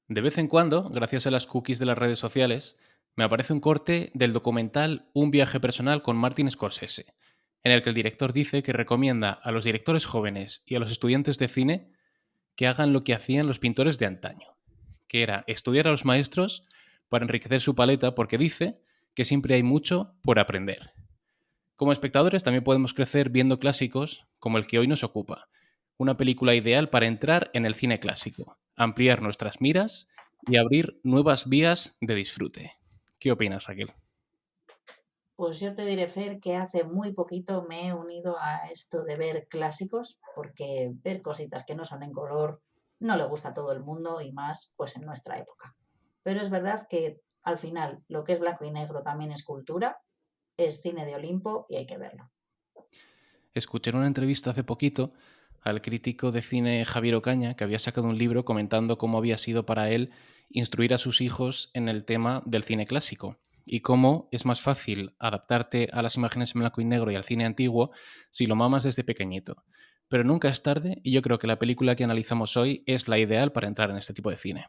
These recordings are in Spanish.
De vez en cuando, gracias a las cookies de las redes sociales, me aparece un corte del documental Un viaje personal con Martin Scorsese, en el que el director dice que recomienda a los directores jóvenes y a los estudiantes de cine que hagan lo que hacían los pintores de antaño, que era estudiar a los maestros para enriquecer su paleta porque dice que siempre hay mucho por aprender. Como espectadores también podemos crecer viendo clásicos como el que hoy nos ocupa, una película ideal para entrar en el cine clásico, ampliar nuestras miras y abrir nuevas vías de disfrute. ¿Qué opinas, Raquel? Pues yo te diré, Fer, que hace muy poquito me he unido a esto de ver clásicos, porque ver cositas que no son en color no le gusta a todo el mundo y más pues en nuestra época. Pero es verdad que al final lo que es blanco y negro también es cultura, es cine de Olimpo y hay que verlo. Escuché en una entrevista hace poquito al crítico de cine Javier Ocaña, que había sacado un libro comentando cómo había sido para él instruir a sus hijos en el tema del cine clásico y cómo es más fácil adaptarte a las imágenes en blanco y negro y al cine antiguo si lo mamas desde pequeñito. Pero nunca es tarde y yo creo que la película que analizamos hoy es la ideal para entrar en este tipo de cine.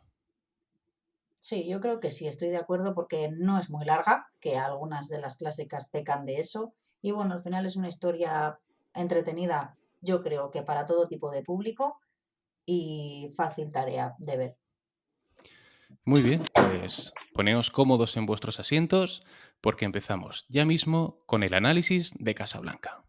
Sí, yo creo que sí, estoy de acuerdo porque no es muy larga, que algunas de las clásicas pecan de eso. Y bueno, al final es una historia entretenida, yo creo que para todo tipo de público y fácil tarea de ver. Muy bien, pues poneos cómodos en vuestros asientos porque empezamos ya mismo con el análisis de Casablanca.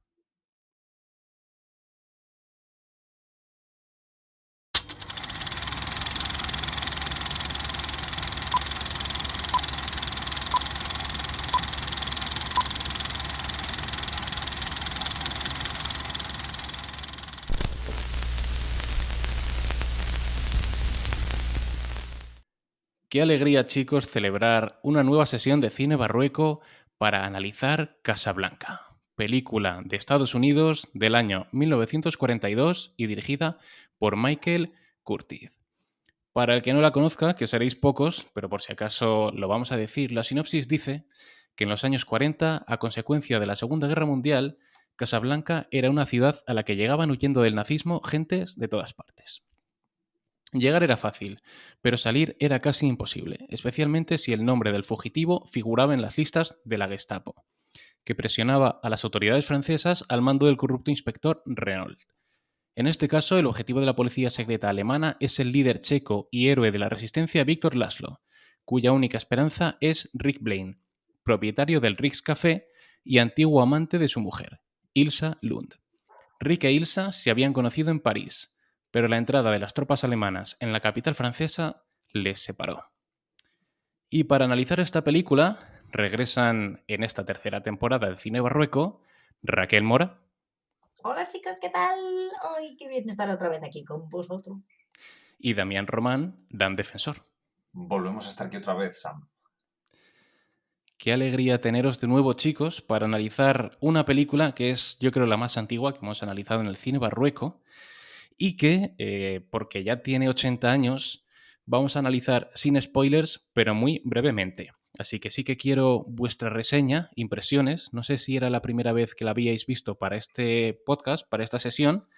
Qué alegría, chicos, celebrar una nueva sesión de cine barrueco para analizar Casablanca, película de Estados Unidos del año 1942 y dirigida por Michael Curtiz. Para el que no la conozca, que seréis pocos, pero por si acaso lo vamos a decir, la sinopsis dice que en los años 40, a consecuencia de la Segunda Guerra Mundial, Casablanca era una ciudad a la que llegaban huyendo del nazismo gentes de todas partes. Llegar era fácil, pero salir era casi imposible, especialmente si el nombre del fugitivo figuraba en las listas de la Gestapo, que presionaba a las autoridades francesas al mando del corrupto inspector Renault. En este caso, el objetivo de la policía secreta alemana es el líder checo y héroe de la resistencia Víctor Laszlo, cuya única esperanza es Rick Blaine, propietario del Rick's Café y antiguo amante de su mujer, Ilsa Lund. Rick e Ilsa se habían conocido en París, pero la entrada de las tropas alemanas en la capital francesa les separó. Y para analizar esta película, regresan en esta tercera temporada del cine barrueco Raquel Mora Hola chicos, ¿qué tal? Ay, qué bien estar otra vez aquí con vosotros. y Damián Román, Dan Defensor. Volvemos a estar aquí otra vez, Sam. Qué alegría teneros de nuevo, chicos, para analizar una película que es, yo creo, la más antigua que hemos analizado en el cine barrueco y que, porque ya tiene 80 años, vamos a analizar sin spoilers, pero muy brevemente. Así que sí que quiero vuestra reseña, impresiones. No sé si era la primera vez que la habíais visto para este podcast, para esta sesión,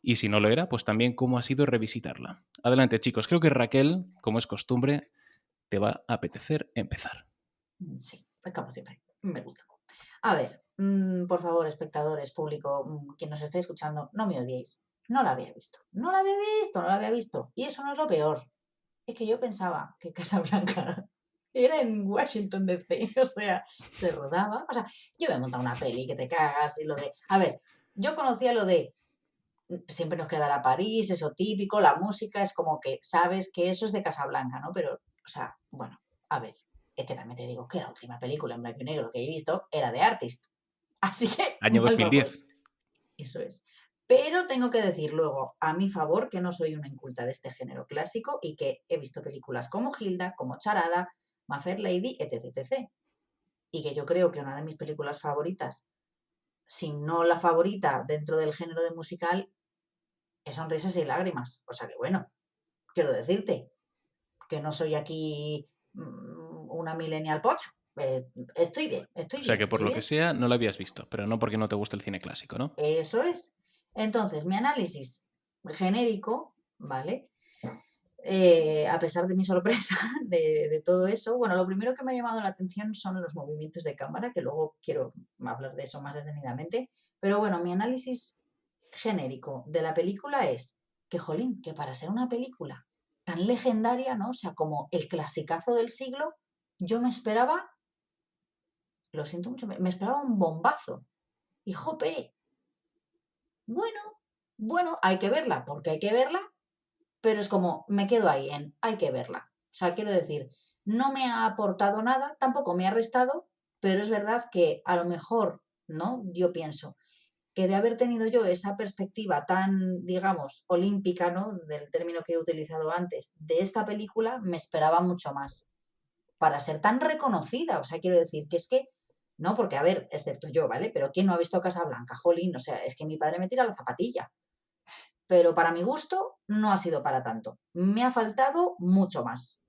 y si no lo era, pues también cómo ha sido revisitarla. Adelante, chicos. Creo que Raquel, como es costumbre, te va a apetecer empezar. Sí, como siempre, me gusta. A ver, por favor, espectadores, público, quien nos esté escuchando, no me odiéis. No la había visto. No la había visto, no la había visto. Y eso no es lo peor. Es que yo pensaba que Casablanca era en Washington DC, o sea, se rodaba. O sea, yo me he montado una peli que te cagas y lo de. A ver, yo conocía lo de siempre nos quedará París, eso típico, la música es como que sabes que eso es de Casablanca, ¿no? Pero, o sea, bueno, a ver, es que también te digo que la última película en blanco y negro que he visto era de Artist. Así que Año mal 2010. vamos. Eso es. Pero tengo que decir luego, a mi favor, que no soy una inculta de este género clásico y que he visto películas como Hilda, como Charada, My Fair Lady, etc, etc. Y que yo creo que una de mis películas favoritas, si no la favorita dentro del género de musical, es Sonrisas y Lágrimas. O sea que bueno, quiero decirte que no soy aquí una millennial pocha. Estoy bien, O estoy sea bien, que por estoy lo que bien. sea, no la habías visto, pero no porque no te guste el cine clásico, ¿no? Eso es. Entonces, mi análisis genérico, ¿vale? A pesar de mi sorpresa de todo eso, bueno, lo primero que me ha llamado la atención son los movimientos de cámara, que luego quiero hablar de eso más detenidamente. Pero bueno, mi análisis genérico de la película es que, jolín, que para ser una película tan legendaria, ¿no? O sea, como el clasicazo del siglo, yo me esperaba, lo siento mucho, me esperaba un bombazo. Y jope, bueno, bueno, hay que verla, porque hay que verla, pero es como, me quedo ahí en, hay que verla. O sea, quiero decir, no me ha aportado nada, tampoco me ha restado, pero es verdad que a lo mejor, ¿no? Yo pienso que de haber tenido yo esa perspectiva tan, digamos, olímpica, ¿no? Del término que he utilizado antes, de esta película, me esperaba mucho más para ser tan reconocida. O sea, quiero decir que es que, no, porque a ver, excepto yo, ¿vale? Pero ¿quién no ha visto Casablanca? Jolín, o sea, es que mi padre me tira la zapatilla, pero para mi gusto no ha sido para tanto. Me ha faltado mucho más.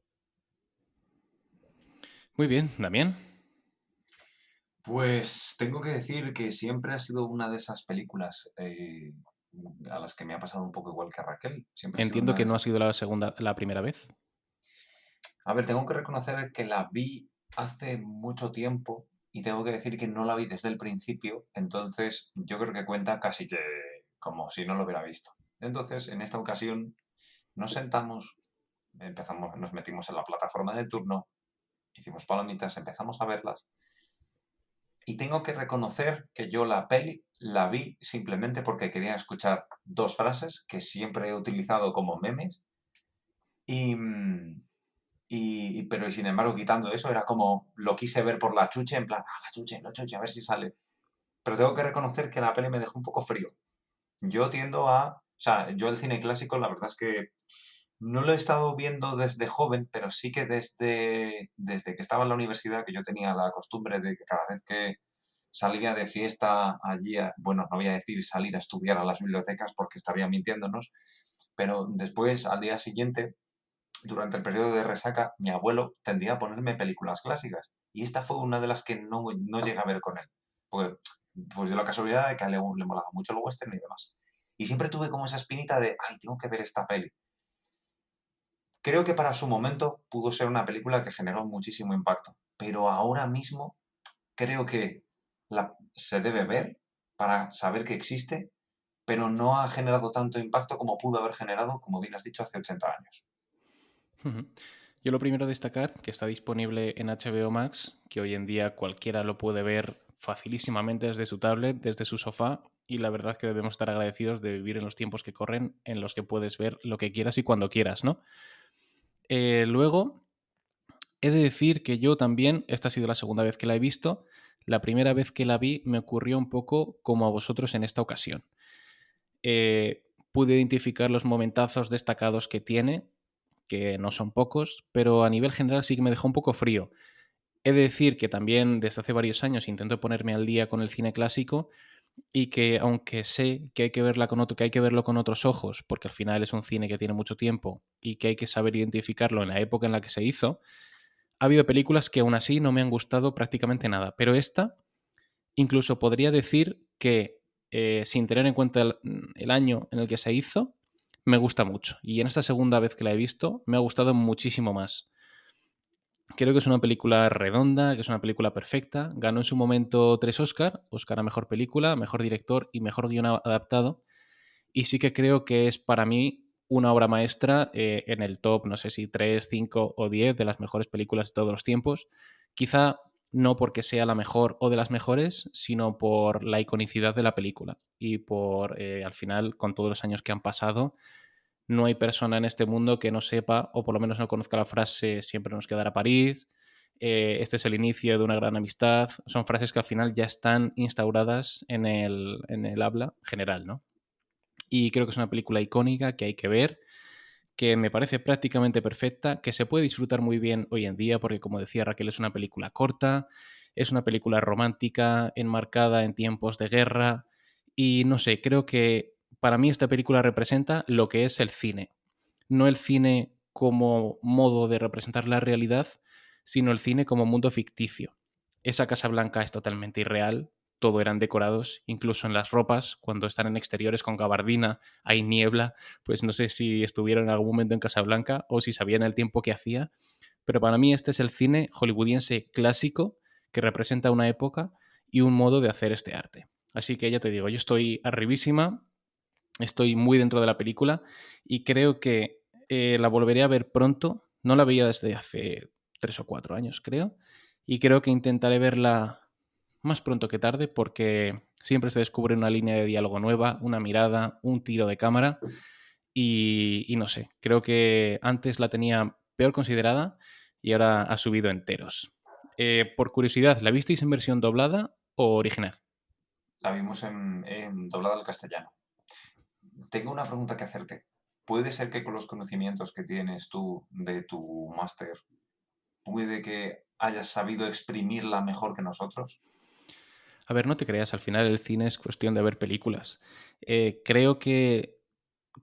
Muy bien, Damián. Pues tengo que decir que siempre ha sido una de esas películas a las que me ha pasado un poco igual que a Raquel. Siempre ha sido Entiendo una de que no ha esas. sido la primera vez. A ver, tengo que reconocer que la vi hace mucho tiempo y tengo que decir que no la vi desde el principio, entonces yo creo que cuenta casi que como si no lo hubiera visto. Entonces, en esta ocasión nos sentamos, nos metimos en la plataforma de turno, hicimos palomitas, empezamos a verlas y tengo que reconocer que yo la peli la vi simplemente porque quería escuchar dos frases que siempre he utilizado como memes y, pero sin embargo, quitando eso, era como lo quise ver por la chuche, en plan, la chuche, a ver si sale. Pero tengo que reconocer que la peli me dejó un poco frío. Yo tiendo a, o sea, yo el cine clásico, la verdad es que no lo he estado viendo desde joven, pero sí que desde que estaba en la universidad, que yo tenía la costumbre de que cada vez que salía de fiesta allí, bueno, no voy a decir salir a estudiar a las bibliotecas porque estaría mintiéndonos, pero después, al día siguiente, durante el periodo de resaca, mi abuelo tendía a ponerme películas clásicas. Y esta fue una de las que no llegué a ver con él. Porque, pues de la casualidad de que a él le molaba mucho el western y demás. Y siempre tuve como esa espinita de, ay, tengo que ver esta peli. Creo que para su momento pudo ser una película que generó muchísimo impacto. Pero ahora mismo creo que se debe ver para saber que existe, pero no ha generado tanto impacto como pudo haber generado, como bien has dicho, hace 80 años. Ujú. Yo lo primero a destacar que está disponible en HBO Max, que hoy en día cualquiera lo puede ver facilísimamente desde su tablet, desde su sofá, y la verdad que debemos estar agradecidos de vivir en los tiempos que corren, en los que puedes ver lo que quieras y cuando quieras, ¿no? Luego, he de decir que yo también, esta ha sido la segunda vez que la he visto, la primera vez que la vi me ocurrió un poco como a vosotros en esta ocasión. Pude identificar los momentazos destacados que tiene, que no son pocos, pero a nivel general sí que me dejó un poco frío. He de decir que también desde hace varios años intento ponerme al día con el cine clásico y que aunque sé que hay que verla que hay que verlo con otros ojos, porque al final es un cine que tiene mucho tiempo y que hay que saber identificarlo en la época en la que se hizo, ha habido películas que aún así no me han gustado prácticamente nada, pero esta incluso podría decir que sin tener en cuenta el año en el que se hizo, me gusta mucho. Y en esta segunda vez que la he visto, me ha gustado muchísimo más. Creo que es una película redonda, que es una película perfecta. Ganó en su momento 3 Oscar, Oscar a Mejor Película, Mejor Director y Mejor Guión Adaptado. Y sí que creo que es para mí una obra maestra en el top, no sé si 3, 5 o 10 de las mejores películas de todos los tiempos. Quizá no porque sea la mejor o de las mejores, sino por la iconicidad de la película y por, al final, con todos los años que han pasado, no hay persona en este mundo que no sepa, o por lo menos no conozca la frase siempre nos quedará París, este es el inicio de una gran amistad. Son frases que al final ya están instauradas en el habla general, ¿no? Y creo que es una película icónica que hay que ver, que me parece prácticamente perfecta, que se puede disfrutar muy bien hoy en día, porque como decía Raquel, es una película corta, es una película romántica, enmarcada en tiempos de guerra, y no sé, creo que para mí esta película representa lo que es el cine. No el cine como modo de representar la realidad, sino el cine como mundo ficticio. Esa Casa Blanca es totalmente irreal, todo eran decorados, incluso en las ropas, cuando están en exteriores con gabardina, hay niebla, pues no sé si estuvieron en algún momento en Casablanca o si sabían el tiempo que hacía, pero para mí este es el cine hollywoodiense clásico que representa una época y un modo de hacer este arte. Así que ya te digo, yo estoy arribísima, estoy muy dentro de la película y creo que la volveré a ver pronto. No la veía desde hace 3 o 4 años, creo, y creo que intentaré verla más pronto que tarde porque siempre se descubre una línea de diálogo nueva, una mirada, un tiro de cámara y no sé, creo que antes la tenía peor considerada y ahora ha subido enteros. Por curiosidad, ¿la visteis en versión doblada o original? La vimos en doblada al castellano. Tengo una pregunta que hacerte. ¿Puede ser que con los conocimientos que tienes tú de tu máster, puede que hayas sabido exprimirla mejor que nosotros? A ver, no te creas, al final el cine es cuestión de ver películas. Creo que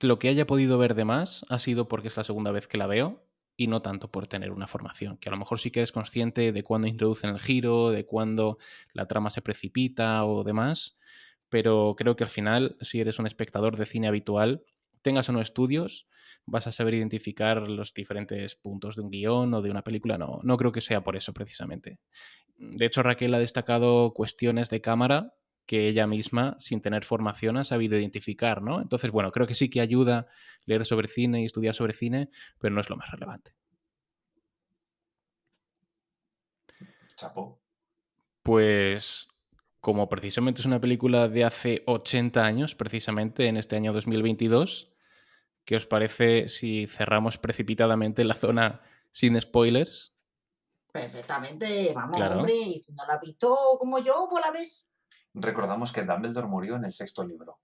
lo que haya podido ver de más ha sido porque es la segunda vez que la veo y no tanto por tener una formación, que a lo mejor sí que eres consciente de cuándo introducen el giro, de cuándo la trama se precipita o demás, pero creo que al final, si eres un espectador de cine habitual, tengas o no estudios, vas a saber identificar los diferentes puntos de un guión o de una película. No, no creo que sea por eso precisamente. De hecho, Raquel ha destacado cuestiones de cámara que ella misma, sin tener formación, ha sabido identificar, ¿no? Entonces, bueno, creo que sí que ayuda leer sobre cine y estudiar sobre cine, pero no es lo más relevante. Chapo. Pues, como precisamente es una película de hace 80 años, precisamente en este año 2022, ¿qué os parece si cerramos precipitadamente la zona sin spoilers? Perfectamente, vamos, Claro. hombre, y si no la has visto como yo, pues la ves. Recordamos que Dumbledore murió en el sexto libro.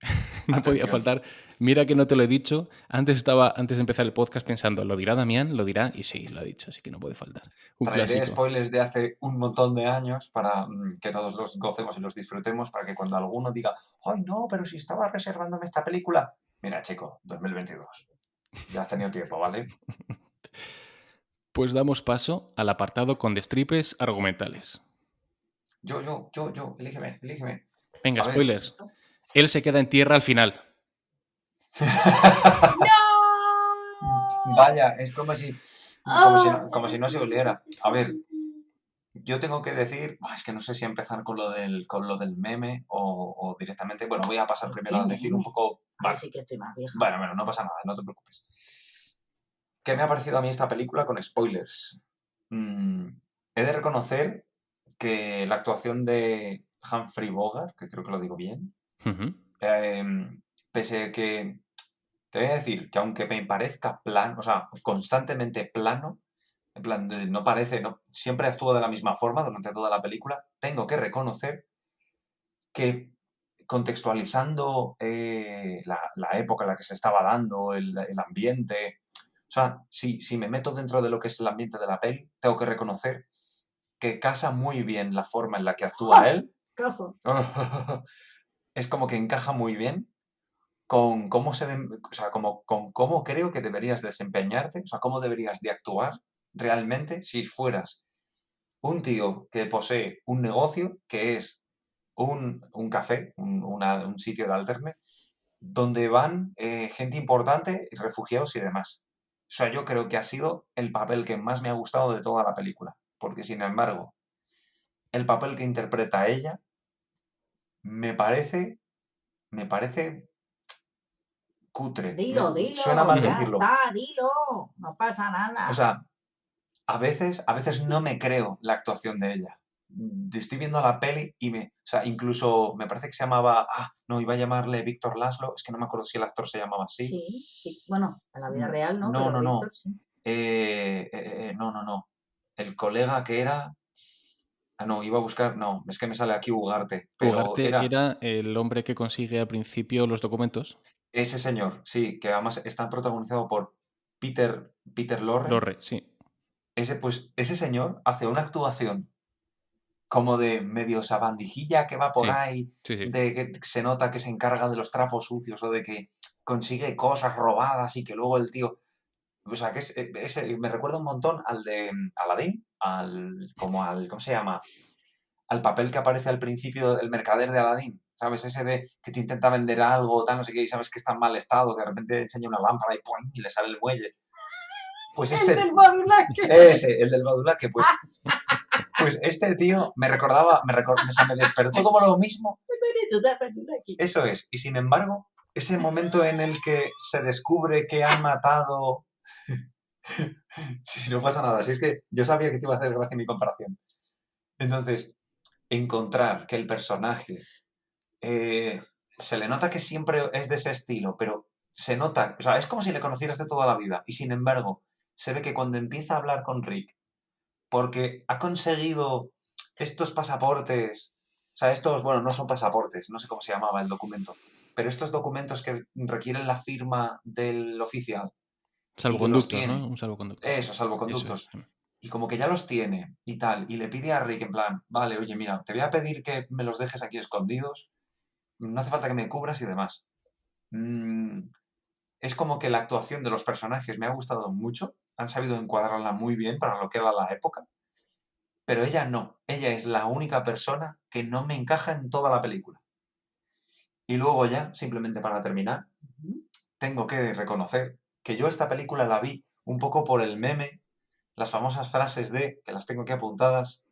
No podía Atención. faltar. Mira que no te lo he dicho. Antes de empezar el podcast pensando, ¿lo dirá Damián? ¿Lo dirá? Y sí, lo ha dicho, así que no puede faltar. Un Traeré clásico. spoilers de hace un montón de años para que todos los gocemos y los disfrutemos, para que cuando alguno diga, ¡ay no, pero si estaba reservándome esta película! Mira, chico, 2022. Ya has tenido tiempo, ¿vale? Pues damos paso al apartado con destripes argumentales. Elígeme, elígeme. Venga, A ver. spoilers. Él se queda en tierra al final. ¡No! Vaya, es como si no se oliera. A ver, yo tengo que decir, es que no sé si empezar con lo del meme o directamente, bueno, voy a pasar ¿Pero primero qué a decir un memes? poco, Ahí vale, sí que estoy más vieja. bueno, no pasa nada, no te preocupes. ¿Qué me ha parecido a mí esta película con spoilers? Mm, He de reconocer que la actuación de Humphrey Bogart, que creo que lo digo bien, Ujú. pese a que te voy a decir que aunque me parezca plano, o sea, constantemente plano, en plan, no parece, no, siempre actúa de la misma forma durante toda la película, tengo que reconocer que contextualizando la época en la que se estaba dando, el ambiente, o sea, si me meto dentro de lo que es el ambiente de la peli, tengo que reconocer que casa muy bien la forma en la que actúa ¡Ja! él. Caso. Es como que encaja muy bien con cómo o sea, como, con cómo creo que deberías desempeñarte, o sea, cómo deberías de actuar realmente si fueras un tío que posee un negocio que es un café, un sitio de alterne, donde van gente importante, refugiados y demás. O sea, yo creo que ha sido el papel que más me ha gustado de toda la película, porque sin embargo, el papel que interpreta ella me parece, me parece cutre. Dilo, Suena dilo, mal Ujú. ya decirlo. está, dilo. No pasa O nada. sea, a veces no me creo la actuación de ella. Estoy viendo la peli y o sea, incluso me parece que se llamaba, no, iba a llamarle Víctor Laszlo, es que no me acuerdo si el actor se llamaba así. Sí, sí. Bueno, en la vida real no, No, pero no, Víctor no. sí. No. El colega que era, no, iba a buscar, no, es que me sale aquí Ugarte, pero Ugarte era era el hombre que consigue al principio los documentos. ese señor, sí, que además está protagonizado por Peter Lorre. Lorre, sí. Ese señor hace una actuación como de medio sabandijilla que va por Sí, ahí, sí, sí. de que se nota que se encarga de los trapos sucios o de que consigue cosas robadas y que luego el tío. O sea, que me recuerda un montón al de Aladdin, ¿cómo se llama? al papel que aparece al principio del mercader de Aladdin, ¿sabes? Ese de que te intenta vender algo, tal, no sé qué, y sabes que está en mal estado, que de repente enseña una lámpara y ¡pum! Y le sale el muelle. Pues El del Badulaque. ese, el del Badulaque, pues este tío o sea, me despertó como lo mismo. Eso es. Y sin embargo, ese momento en el que se descubre que han matado... Si no pasa nada, si es que yo sabía que te iba a hacer gracia mi comparación. Entonces, encontrar que el personaje se le nota que siempre es de ese estilo, pero se nota, o sea, es como si le conocieras de toda la vida. Y sin embargo, se ve que cuando empieza a hablar con Rick, porque ha conseguido estos pasaportes, o sea, estos, bueno, no son pasaportes, no sé cómo se llamaba el documento, pero estos documentos que requieren la firma del oficial y que los Salvoconductos, ¿no? tiene, Un salvoconductos, sí. esos Eso es. salvoconductos, y como que ya los tiene y tal, y le pide a Rick en plan, vale, oye, mira, te voy a pedir que me los dejes aquí escondidos, no hace falta que me cubras y demás. Mm, es como que la actuación de los personajes me ha gustado mucho, han sabido encuadrarla muy bien para lo que era la época, pero ella no, ella es la única persona que no me encaja en toda la película. Y luego ya, simplemente para terminar, tengo que reconocer que yo esta película la vi un poco por el meme, las famosas frases de, que las tengo aquí apuntadas,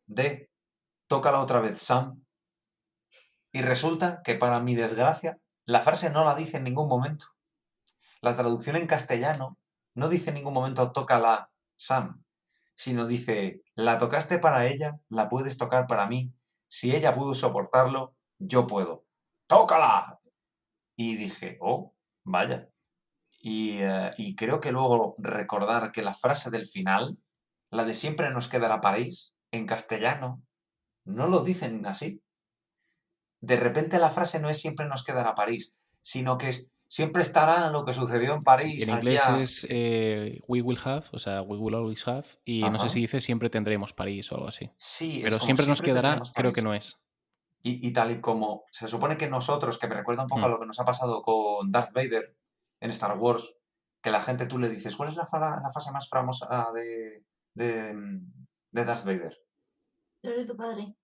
de tócala otra vez, Sam. Y resulta que para mi desgracia, la frase no la dice en ningún momento. La traducción en castellano no dice en ningún momento tócala, Sam, sino dice, la tocaste para ella, la puedes tocar para mí. Si ella pudo soportarlo, yo puedo. ¡Tócala! Y dije, oh, vaya. Y creo que luego recordar que la frase del final, la de siempre nos quedará París, en castellano, no lo dicen así. De repente la frase no es siempre nos quedará París, sino que es siempre estará lo que sucedió en Sí, en París inglés allá. es we will have, o sea, we will always have, y no sé si Ajá. dice siempre tendremos París o algo así. Sí, es Pero como siempre nos siempre quedará, tendremos creo que París. no es. Y tal y como se supone que nosotros, que me recuerda un poco a Hmm. lo que nos ha pasado con Darth Vader en Star Wars, que la gente tú le dices, ¿cuál es la frase más famosa de Darth Vader? Yo soy tu padre.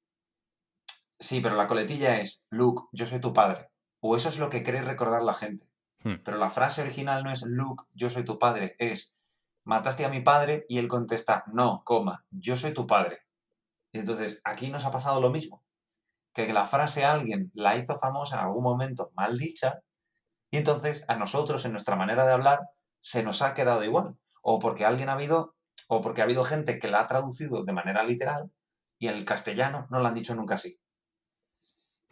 Sí, pero la coletilla es, Luke, yo soy tu padre. O eso es lo que cree recordar la gente. Hmm. Pero la frase original no es, Luke, yo soy tu padre, es, mataste a mi padre y él contesta, no, coma, yo soy tu padre. Y entonces aquí nos ha pasado lo mismo, que la frase alguien la hizo famosa en algún momento mal dicha y entonces a nosotros en nuestra manera de hablar se nos ha quedado igual. O porque alguien ha habido, o porque ha habido gente que la ha traducido de manera literal y en el castellano no la han dicho nunca así.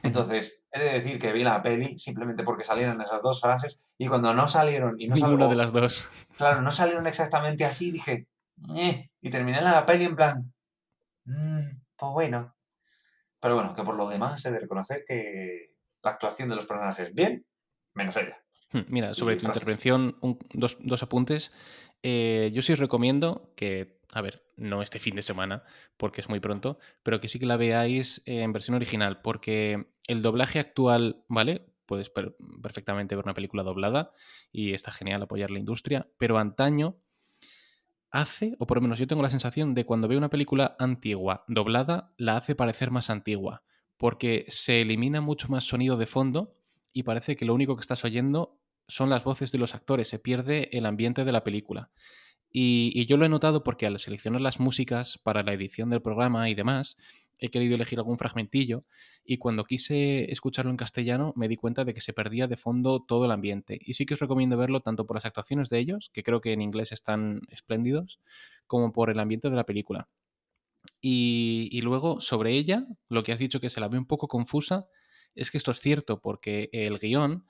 Entonces, he de decir que vi la peli simplemente porque salieron esas dos frases y cuando no salieron y no Ninguna de salieron, las dos. claro, no salieron exactamente así, dije, y terminé la peli en plan, pues bueno. Pero bueno, que por lo demás he de reconocer que la actuación de los personajes bien, menos ella. Mira, sobre Y tu frases. intervención, dos apuntes. Yo sí os recomiendo que, a ver, no este fin de semana, porque es muy pronto, pero que sí que la veáis en versión original, porque el doblaje actual, ¿vale? Puedes perfectamente ver una película doblada y está genial apoyar la industria, pero antaño hace, o por lo menos yo tengo la sensación de cuando veo una película antigua doblada, la hace parecer más antigua, porque se elimina mucho más sonido de fondo y parece que lo único que estás oyendo son las voces de los actores, se pierde el ambiente de la película. Y yo lo he notado porque al seleccionar las músicas para la edición del programa y demás, he querido elegir algún fragmentillo y cuando quise escucharlo en castellano me di cuenta de que se perdía de fondo todo el ambiente. Y sí que os recomiendo verlo tanto por las actuaciones de ellos, que creo que en inglés están espléndidos, como por el ambiente de la película. Y luego, sobre ella, lo que has dicho que se la ve un poco confusa, es que esto es cierto, porque el guión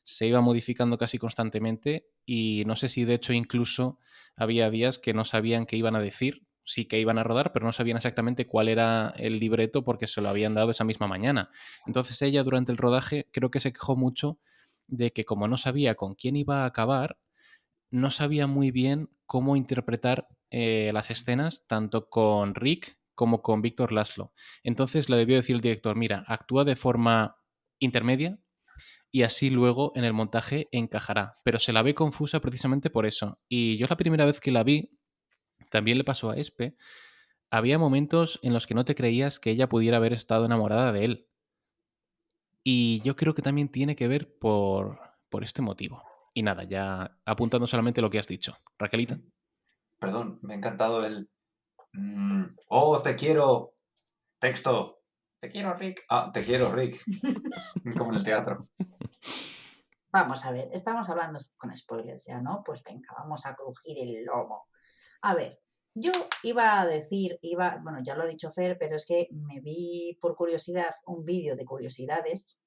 se iba modificando casi constantemente y no sé si de hecho incluso había días que no sabían qué iban a decir, sí que iban a rodar, pero no sabían exactamente cuál era el libreto porque se lo habían dado esa misma mañana. Entonces ella durante el rodaje creo que se quejó mucho de que como no sabía con quién iba a acabar, no sabía muy bien cómo interpretar las escenas tanto con Rick como con Víctor Laszlo. Entonces le debió decir el director, mira, actúa de forma intermedia y así luego en el montaje encajará. Pero se la ve confusa precisamente por eso. Y yo la primera vez que la vi, también le pasó a Espe, había momentos en los que no te creías que ella pudiera haber estado enamorada de él. Y yo creo que también tiene que ver por este motivo. Y nada, ya apuntando solamente lo que has dicho. Raquelita. Perdón, me ha encantado el... oh, te quiero. Texto. Te quiero, Rick. Ah, te quiero, Rick. Como en el teatro. Vamos a ver, estamos hablando con spoilers ya, ¿no? Pues venga, vamos a crujir el lomo. A ver, yo iba a decir, bueno, ya lo ha dicho Fer, pero es que me vi por curiosidad un vídeo de curiosidades,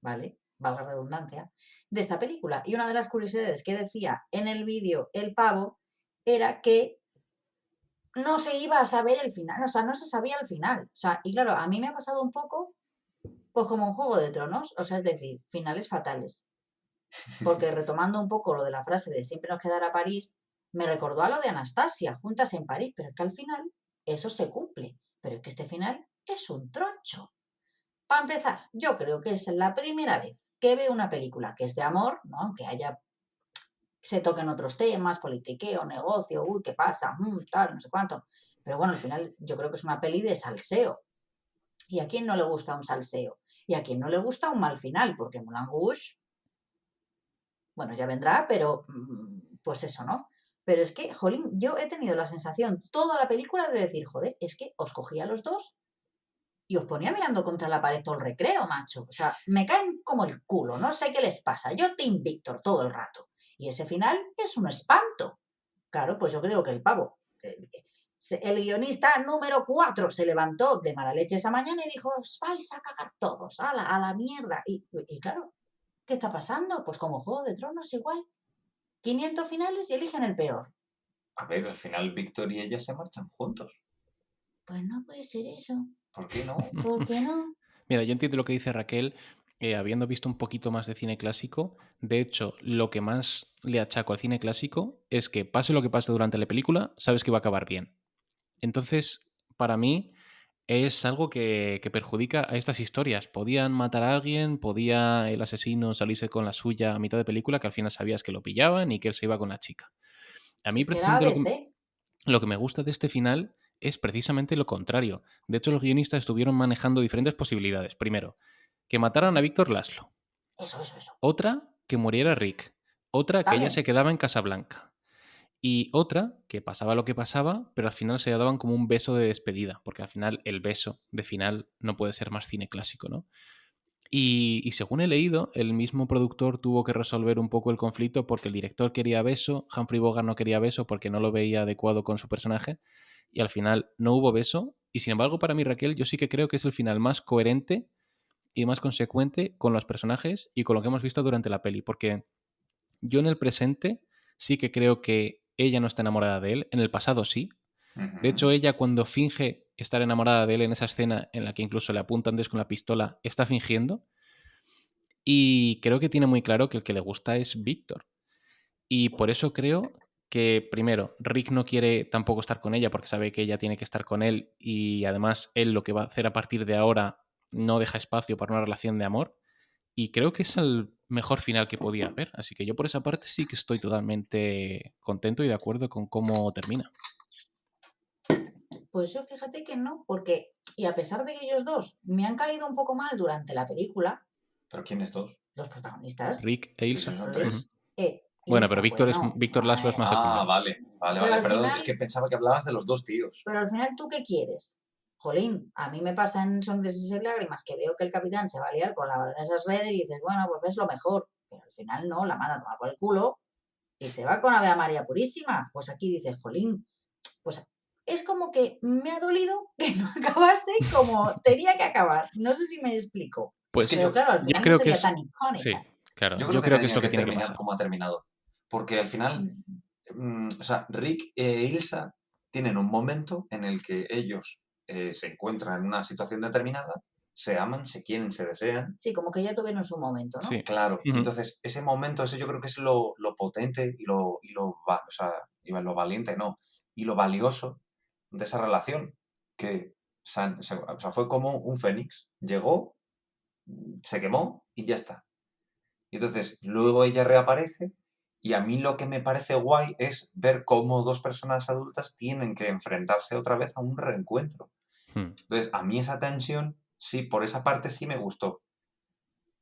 ¿vale? Valga la redundancia, de esta película. Y una de las curiosidades que decía en el vídeo el pavo era que no se iba a saber el final, o sea, no se sabía el final. O sea, y claro, a mí me ha pasado un poco, pues como un Juego de Tronos, o sea, es decir, finales fatales. Porque retomando un poco lo de la frase de siempre nos quedará París, me recordó a lo de Anastasia, juntas en París, pero es que al final eso se cumple. Pero es que este final es un troncho. Para empezar, yo creo que es la primera vez que veo una película que es de amor, ¿no? Aunque se toquen otros temas, politiqueo, negocio, uy, ¿qué pasa? Tal, no sé cuánto. Pero bueno, al final yo creo que es una peli de salseo. ¿Y a quién no le gusta un salseo? ¿Y a quién no le gusta un mal final? Porque Moulin Rouge, bueno, ya vendrá, pero pues eso, ¿no? Pero es que, jolín, yo he tenido la sensación toda la película de decir, joder, es que os cogía a los dos y os ponía mirando contra la pared todo el recreo, macho. O sea, me caen como el culo, no sé qué les pasa. Yo Team Víctor todo el rato. Y ese final es un espanto. Claro, pues yo creo que el pavo, el guionista número 4 se levantó de mala leche esa mañana y dijo, os vais a cagar todos, a la mierda. Y claro, ¿qué está pasando? Pues como Juego de Tronos igual. 500 finales y eligen el peor. A ver, al final Víctor y ella se marchan juntos. Pues no puede ser eso. ¿Por qué no? ¿Por qué no? Mira, yo entiendo lo que dice Raquel, habiendo visto un poquito más de cine clásico. De hecho, lo que más le achaco al cine clásico es que pase lo que pase durante la película, sabes que va a acabar bien. Entonces, para mí, es algo que perjudica a estas historias. Podían matar a alguien, podía el asesino salirse con la suya a mitad de película, que al final sabías que lo pillaban y que él se iba con la chica. A Si mí es que era precisamente ABC. lo que me gusta de este final es precisamente lo contrario. De hecho, los guionistas estuvieron manejando diferentes posibilidades. Primero, que mataran a Víctor Laszlo. Eso. Otra, que muriera Rick. Otra, que ella También. se quedaba en Casablanca. Y otra, que pasaba lo que pasaba, pero al final se daban como un beso de despedida, porque al final el beso de final no puede ser más cine clásico, ¿no? Y según he leído, el mismo productor tuvo que resolver un poco el conflicto porque el director quería beso, Humphrey Bogart no quería beso porque no lo veía adecuado con su personaje, y al final no hubo beso. Y sin embargo, para mí, Raquel, yo sí que creo que es el final más coherente y más consecuente con los personajes y con lo que hemos visto durante la peli, porque yo en el presente sí que creo que ella no está enamorada de él, en el pasado sí. De hecho, ella cuando finge estar enamorada de él en esa escena en la que incluso le apuntan antes con la pistola, está fingiendo. Y creo que tiene muy claro que el que le gusta es Víctor. Y por eso creo que, primero, Rick no quiere tampoco estar con ella porque sabe que ella tiene que estar con él y además él lo que va a hacer a partir de ahora no deja espacio para una relación de amor. Y creo que es el mejor final que podía haber. Así que yo por esa parte sí que estoy totalmente contento y de acuerdo con cómo termina. Pues yo fíjate que no, porque, y a pesar de que ellos dos me han caído un poco mal durante la película, ¿Pero quiénes dos? los protagonistas, Rick e ¿Y si Ilsa. son Rick, Ujú. tres? Bueno, pero Ilsa, pues no. Víctor Laszlo es más Ah, secundario. Pero vale, al perdón, es final, que pensaba que hablabas de los dos tíos. pero al final, ¿tú qué quieres? Jolín, a mí me pasa en Sonrisas y Lágrimas que veo que el capitán se va a liar con la baronesa Schroeder y dices, bueno, pues ves lo mejor. Pero al final no, la manda a tomar por el culo y se va con Ave María Purísima. Pues aquí dices, jolín, pues es como que me ha dolido que no acabase como tenía que acabar. No sé si me explico. Es que Pues Pero claro, al yo final no creo que sería es... tan icónica. Sí, claro. yo creo Yo que creo que es tenía lo que que tiene que terminar pasar. como ha terminado. Porque al final, o sea, Rick e Ilsa tienen un momento en el que ellos se encuentran en una situación determinada, se aman, se quieren, se desean. Sí, como que ya tuvieron su momento, ¿no? Sí. Claro, y Ujú. entonces ese momento, eso yo creo que es lo potente o sea, iba lo valiente, no, y lo valioso de esa relación, que o sea, fue como un fénix, llegó, se quemó y ya está. Y entonces luego ella reaparece Y a mí lo que me parece guay es ver cómo dos personas adultas tienen que enfrentarse otra vez a un reencuentro. Hmm. Entonces, a mí esa tensión, sí, por esa parte sí me gustó.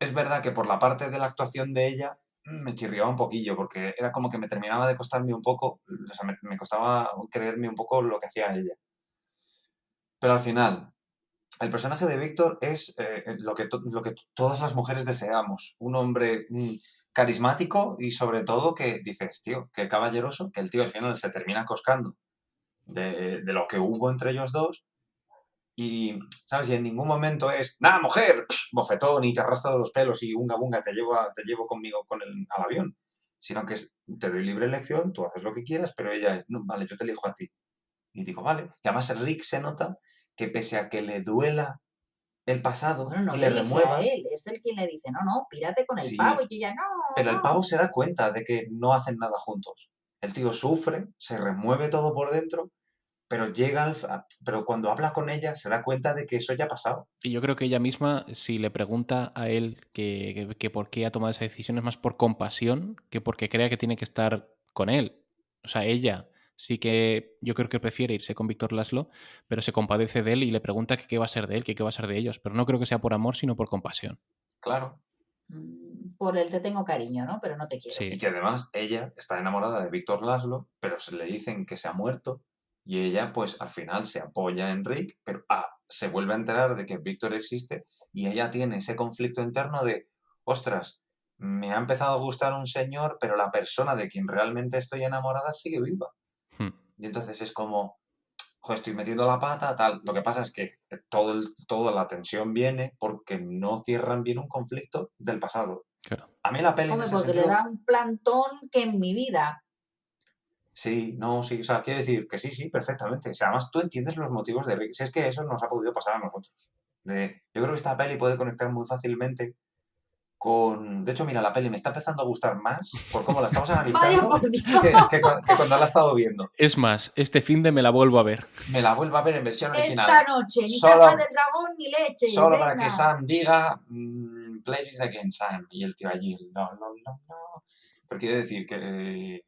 Es verdad que por la parte de la actuación de ella me chirriaba un poquillo, porque era como que me terminaba de costarme un poco, o sea, me costaba creerme un poco lo que hacía ella. Pero al final, el personaje de Víctor es lo que todas las mujeres deseamos. Un hombre carismático y sobre todo que dices, tío, qué caballeroso, que el tío al final se termina coscando de lo que hubo entre ellos dos. Y, ¿sabes? Y en ningún momento es, nada, mujer, bofetón y te arrastro de los pelos y unga bunga, te llevo conmigo al avión. Sino que es, te doy libre elección, tú haces lo que quieras, pero ella es, no, vale, yo te elijo a ti. Y digo, vale. Y además Rick se nota que pese a que le duela el pasado Bueno, no y le le elige a remueva, él, es él quien le dice, no, no, pírate con el pavo, y sí, que ella, no, pero el pavo no. se da cuenta de que no hacen nada juntos. El tío sufre, se remueve todo por dentro, pero pero cuando habla con ella se da cuenta de que eso ya ha pasado. Y yo creo que ella misma, si le pregunta a él que por qué ha tomado esa decisión, es más por compasión que porque crea que tiene que estar con él. O sea, ella sí que yo creo que prefiere irse con Víctor Laszlo, pero se compadece de él y le pregunta que qué va a ser de él, que qué va a ser de ellos. Pero no creo que sea por amor, sino por compasión. Claro. Por él te tengo cariño, ¿no? Pero no te quiero. Y Sí. que además ella está enamorada de Víctor Laszlo, pero se le dicen que se ha muerto y ella pues al final se apoya en Rick, pero se vuelve a enterar de que Víctor existe y ella tiene ese conflicto interno de, ostras, me ha empezado a gustar un señor, pero la persona de quien realmente estoy enamorada sigue viva. Hmm. Y entonces es como, joder, estoy metiendo la pata, tal. Lo que pasa es que toda la tensión viene porque no cierran bien un conflicto del pasado. Claro. A mí la peli en Hombre, ese porque le da sentido. un plantón que en mi vida. Sí, no, sí, o sea, quiero decir que sí, sí, perfectamente. O sea, además tú entiendes los motivos de Rick. Si es que eso nos ha podido pasar a nosotros. Yo creo que esta peli puede conectar muy fácilmente con... De hecho, mira, la peli me está empezando a gustar más por cómo la estamos Vaya analizando por Dios. que cuando la he estado viendo. Es más, este fin de me la vuelvo a ver. Me la vuelvo a ver en versión Esta original. noche, ni casa de Solo, dragón ni leche. solo para que Venga. Sam diga, play it again, Sam. Y el tío allí, no, no, no, no. Pero quiere decir que,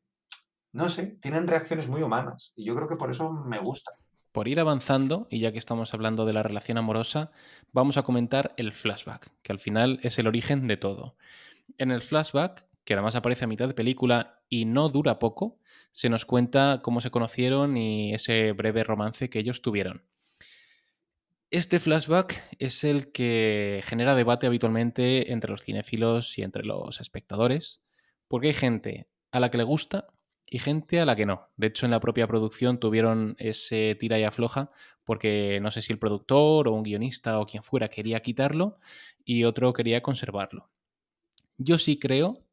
no sé, tienen reacciones muy humanas. Y yo creo que por eso me gusta. Por ir avanzando, y ya que estamos hablando de la relación amorosa, vamos a comentar el flashback, que al final es el origen de todo. En el flashback, que además aparece a mitad de película y no dura poco, se nos cuenta cómo se conocieron y ese breve romance que ellos tuvieron. Este flashback es el que genera debate habitualmente entre los cinéfilos y entre los espectadores, porque hay gente a la que le gusta y gente a la que no. De hecho, en la propia producción tuvieron ese tira y afloja, porque no sé si el productor o un guionista o quien fuera quería quitarlo y otro quería conservarlo. Yo sí creo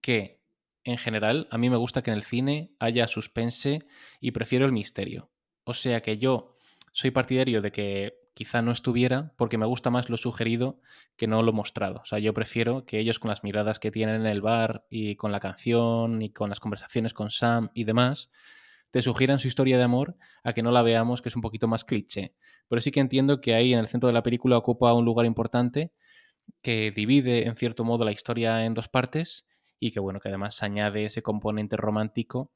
que, en general, a mí me gusta que en el cine haya suspense y prefiero el misterio. O sea que yo soy partidario de que quizá no estuviera porque me gusta más lo sugerido que no lo mostrado. O sea, yo prefiero que ellos con las miradas que tienen en el bar y con la canción y con las conversaciones con Sam y demás, te sugieran su historia de amor a que no la veamos, que es un poquito más cliché. Pero sí que entiendo que ahí en el centro de la película ocupa un lugar importante que divide en cierto modo la historia en dos partes y que bueno, que además añade ese componente romántico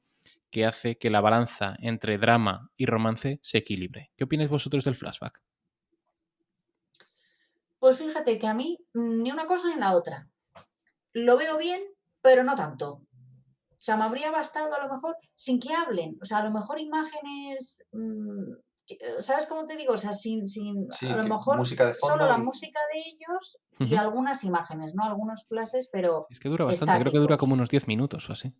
que hace que la balanza entre drama y romance se equilibre. ¿Qué opináis vosotros del flashback? Pues fíjate que a mí ni una cosa ni la otra. Lo veo bien, pero no tanto. O sea, me habría bastado a lo mejor sin que hablen. O sea, a lo mejor imágenes. ¿Sabes cómo te digo? O sea, a Sí, lo que mejor música de solo fondo la y... música de ellos y Ujú. algunas imágenes, ¿no? Algunos flashes, pero Es que dura bastante, creo que dura como estáticos. unos 10 minutos o así.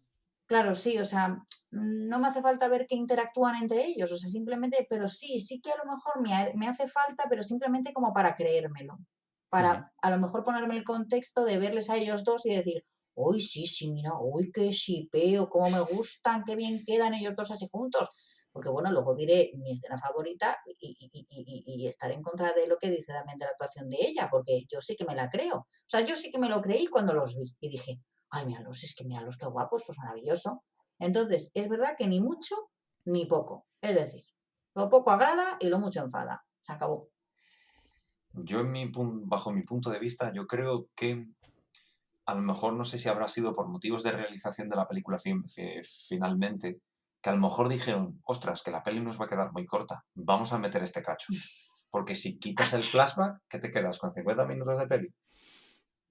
Claro, sí, o sea, no me hace falta ver que interactúan entre ellos, o sea, simplemente, pero sí que a lo mejor me hace falta, pero simplemente como para creérmelo, Ujú. para a lo mejor ponerme el contexto de verles a ellos dos y decir, uy, sí, sí, mira, uy, qué shipeo, cómo me gustan, qué bien quedan ellos dos así juntos. Porque bueno, luego diré mi escena favorita y estaré en contra de lo que dice también de la actuación de ella, porque yo sí que me la creo. O sea, yo sí que me lo creí cuando los vi y dije, ay, míralos, es que míralos, qué guapos, pues maravilloso. Entonces, es verdad que ni mucho ni poco. Es decir, lo poco agrada y lo mucho enfada. Se acabó. Yo bajo mi punto de vista, yo creo que a lo mejor no sé si habrá sido por motivos de realización de la película finalmente, que a lo mejor dijeron, ostras, que la peli nos va a quedar muy corta, vamos a meter este cacho. Porque si quitas el flashback, ¿qué te quedas? ¿Con 50 minutos de peli?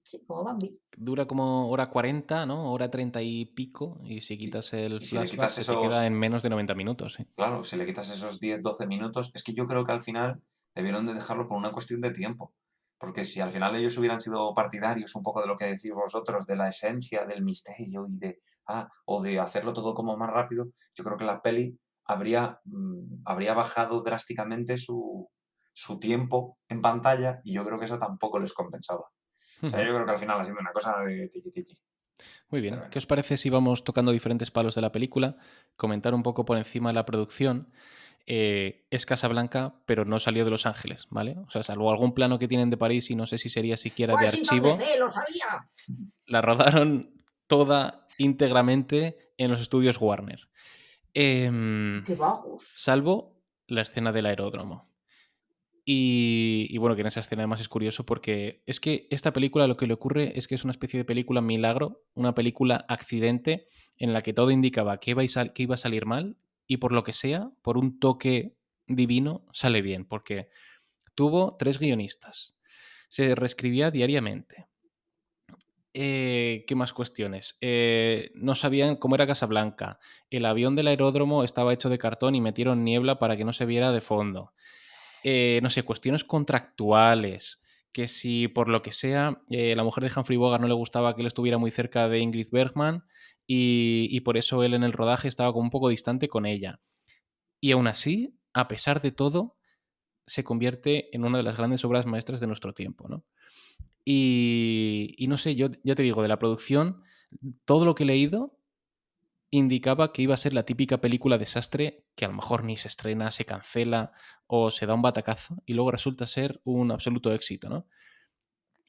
Sí, como Bambi. Dura como hora 40, ¿no? Hora 30 y pico. Y si Y, quitas el y si le flashback, quitas se te queda esos, en menos de 90 minutos, ¿sí? claro, si le quitas esos 10 12 minutos, es que yo creo que al final debieron de dejarlo por una cuestión de tiempo. Porque si al final ellos hubieran sido partidarios un poco de lo que decís vosotros, de la esencia, del misterio o de hacerlo todo como más rápido, yo creo que la peli habría bajado drásticamente su tiempo en pantalla y yo creo que eso tampoco les compensaba. O sea, yo creo que al final ha sido una cosa de tiki-tiki. Muy bien. ¿Qué os parece si vamos tocando diferentes palos de la película? Comentar un poco por encima la producción. Es Casablanca, pero no salió de Los Ángeles, ¿vale? O sea, salvo algún plano que tienen de París y no sé si sería siquiera de Washington archivo, DC, lo sabía. la rodaron toda íntegramente en los estudios Warner. ¡Qué bajos! Salvo la escena del aeródromo. Y bueno, que en esa escena además es curioso porque es que esta película lo que le ocurre es que es una especie de película milagro, una película accidente en la que todo indicaba que iba a salir mal y por lo que sea, por un toque divino, sale bien, porque tuvo 3 guionistas, se reescribía diariamente. ¿Qué más cuestiones? No sabían cómo era Casablanca. El avión del aeródromo estaba hecho de cartón y metieron niebla para que no se viera de fondo. No sé, cuestiones contractuales, que si por lo que sea la mujer de Humphrey Bogart no le gustaba que él estuviera muy cerca de Ingrid Bergman y por eso él en el rodaje estaba como un poco distante con ella. Y aún así, a pesar de todo, se convierte en una de las grandes obras maestras de nuestro tiempo, ¿no? Y no sé, yo ya te digo, de la producción, todo lo que he leído indicaba que iba a ser la típica película desastre que a lo mejor ni se estrena, se cancela o se da un batacazo y luego resulta ser un absoluto éxito, ¿no?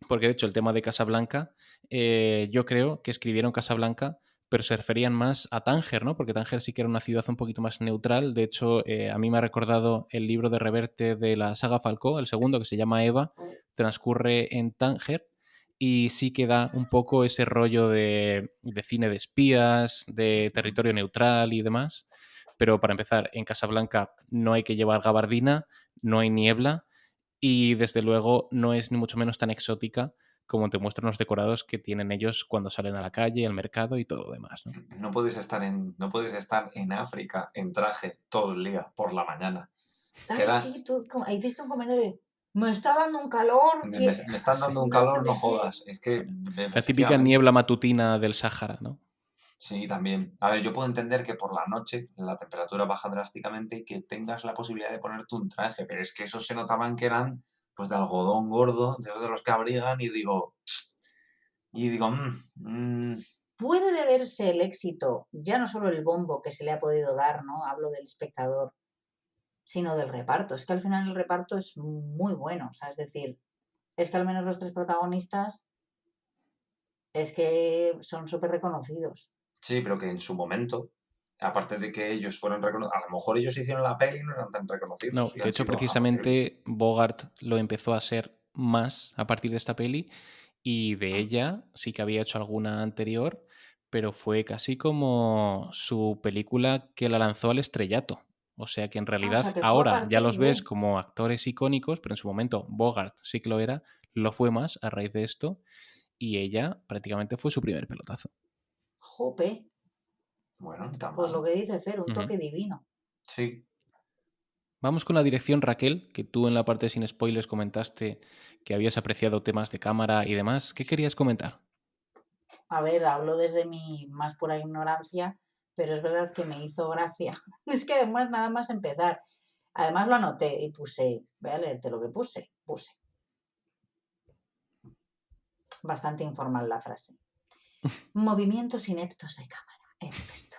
Porque de hecho el tema de Casablanca, yo creo que escribieron Casablanca, pero se referían más a Tánger, ¿no? Porque Tánger sí que era una ciudad un poquito más neutral. De hecho, a mí me ha recordado el libro de Reverte de la saga Falcó, el segundo, que se llama Eva, transcurre en Tánger y sí que da un poco ese rollo de cine de espías, de territorio neutral y demás. Pero para empezar, en Casablanca no hay que llevar gabardina, no hay niebla y desde luego no es ni mucho menos tan exótica como te muestran los decorados que tienen ellos cuando salen a la calle, al mercado y todo lo demás, ¿no? No puedes estar en África en traje todo el día por la mañana. Ay, Queda, sí, tú hiciste un comentario de, me está dando un calor me, me- que me están dando un no sé calor, no de qué. jodas. Es que, La típica efectivamente, niebla matutina del Sáhara, ¿no? sí, también. A ver, yo puedo entender que por la noche la temperatura baja drásticamente y que tengas la posibilidad de ponerte un traje, pero es que esos se notaban que eran pues de algodón gordo, de esos de los que abrigan, y digo. Puede deberse el éxito, ya no solo el bombo que se le ha podido dar, ¿no? Hablo del espectador, sino del reparto. Es que al final el reparto es muy bueno, o sea, es decir, es que al menos los tres protagonistas es que son súper reconocidos. Sí, pero que en su momento, aparte de que ellos fueron reconocidos, a lo mejor ellos hicieron la peli y no eran tan reconocidos No, y de han hecho sido a posteriori. precisamente Bogart lo empezó a ser más a partir de esta peli y de Mm. ella sí que había hecho alguna anterior, pero fue casi como su película que la lanzó al estrellato. O sea que en Ah, o sea, realidad que fue a ahora ya partir los ves de... como actores icónicos, pero en su momento Bogart sí que lo era, lo fue más a raíz de esto y ella prácticamente fue su primer pelotazo. Jope, Bueno, ni tan pues lo mal. que dice Fer, un Ujú. toque divino. Sí. Vamos con la dirección, Raquel, que tú en la parte sin spoilers comentaste que habías apreciado temas de cámara y demás. ¿Qué querías comentar? A ver, hablo desde mi más pura ignorancia, pero es verdad que me hizo gracia. Es que además, nada más empezar, además lo anoté y puse, voy a leerte lo que puse. Bastante informal la frase. Movimientos ineptos de cámara he puesto.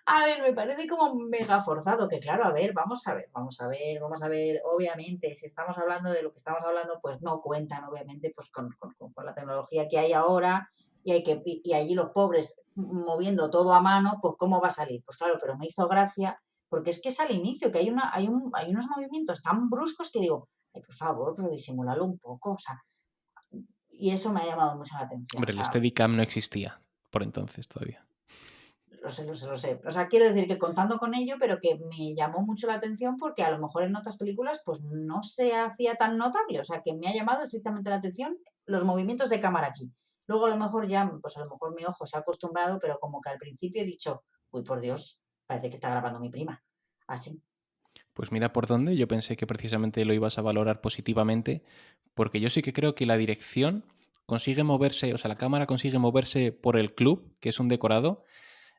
A ver, me parece como mega forzado, que claro, a ver, vamos a ver, obviamente, si estamos hablando de lo que estamos hablando, pues no cuentan, obviamente, pues con la tecnología que hay ahora y allí los pobres moviendo todo a mano, pues ¿cómo va a salir? Pues claro, pero me hizo gracia, porque es que es al inicio, que hay unos movimientos tan bruscos que digo, ay, por favor, pero disimulalo un poco, o sea, Y eso me ha llamado mucho la atención. O Hombre, el sea, Steadicam no existía por entonces todavía. lo sé, lo sé, lo sé. O sea, quiero decir que contando con ello, pero que me llamó mucho la atención porque a lo mejor en otras películas pues no se hacía tan notable. O sea, que me ha llamado estrictamente la atención los movimientos de cámara aquí. Luego a lo mejor ya, pues a lo mejor mi ojo se ha acostumbrado, pero como que al principio he dicho, uy, por Dios, parece que está grabando mi prima. Así. Pues mira por dónde, yo pensé que precisamente lo ibas a valorar positivamente, porque yo sí que creo que la dirección consigue moverse, o sea, la cámara consigue moverse por el club, que es un decorado,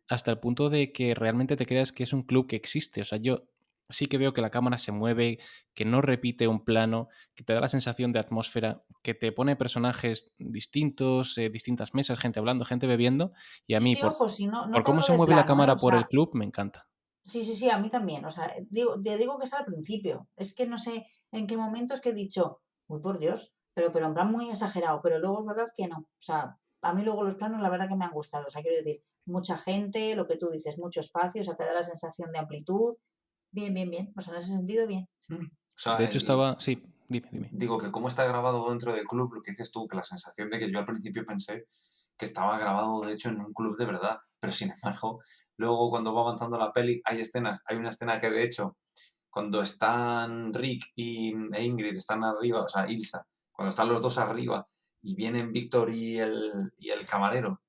hasta el punto de que realmente te creas que es un club que existe. O sea, yo sí que veo que la cámara se mueve, que no repite un plano, que te da la sensación de atmósfera, que te pone personajes distintos, distintas mesas, gente hablando, gente bebiendo, y a Sí, mí, sí, ojo, si no, no por te cómo hablo se de mueve la plano, ¿eh? cámara O por el sea, club, me encanta. sí, sí, sí, a mí también. O sea, te digo que es al principio. Es que no sé en qué momentos que he dicho, uy, por Dios, pero en plan muy exagerado. Pero luego es verdad que no. O sea, a mí luego los planos la verdad que me han gustado. O sea, quiero decir, mucha gente, lo que tú dices, mucho espacio, o sea, te da la sensación de amplitud. Bien, bien, bien. O sea, en ese sentido, bien. O De sea, hecho estaba... Sí, dime, dime. digo que cómo está grabado dentro del club, lo que dices tú, que la sensación de que yo al principio pensé que estaba grabado de hecho en un club de verdad, pero sin embargo, luego cuando va avanzando la peli hay escenas, hay una escena que de hecho, cuando están Rick e Ingrid, están arriba, o sea, Ilsa, cuando están los dos arriba y vienen Víctor y el camarero,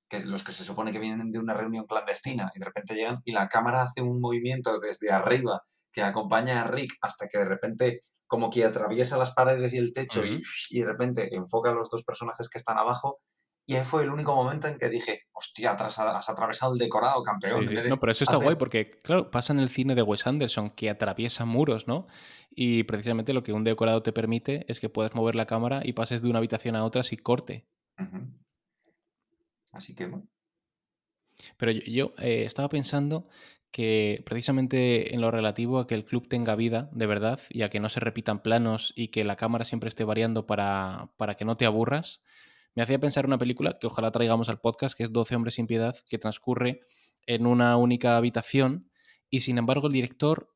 que es los que se supone que vienen de una reunión clandestina y de repente llegan y la cámara hace un movimiento desde arriba que acompaña a Rick hasta que de repente como que atraviesa las paredes y el techo y de repente enfoca a los dos personajes que están abajo y ahí fue el único momento en que dije, hostia, has atravesado el decorado, campeón, Sí, en sí. vez de No, pero eso está guay hacer... porque, claro, pasa en el cine de Wes Anderson, que atraviesa muros, ¿no? Y precisamente lo que un decorado te permite es que puedas mover la cámara y pases de una habitación a otra sin corte. Ujú. Así que bueno. Pero yo estaba pensando que precisamente en lo relativo a que el club tenga vida, de verdad, y a que no se repitan planos y que la cámara siempre esté variando para que no te aburras, me hacía pensar una película que ojalá traigamos al podcast, que es 12 hombres sin piedad, que transcurre en una única habitación y sin embargo el director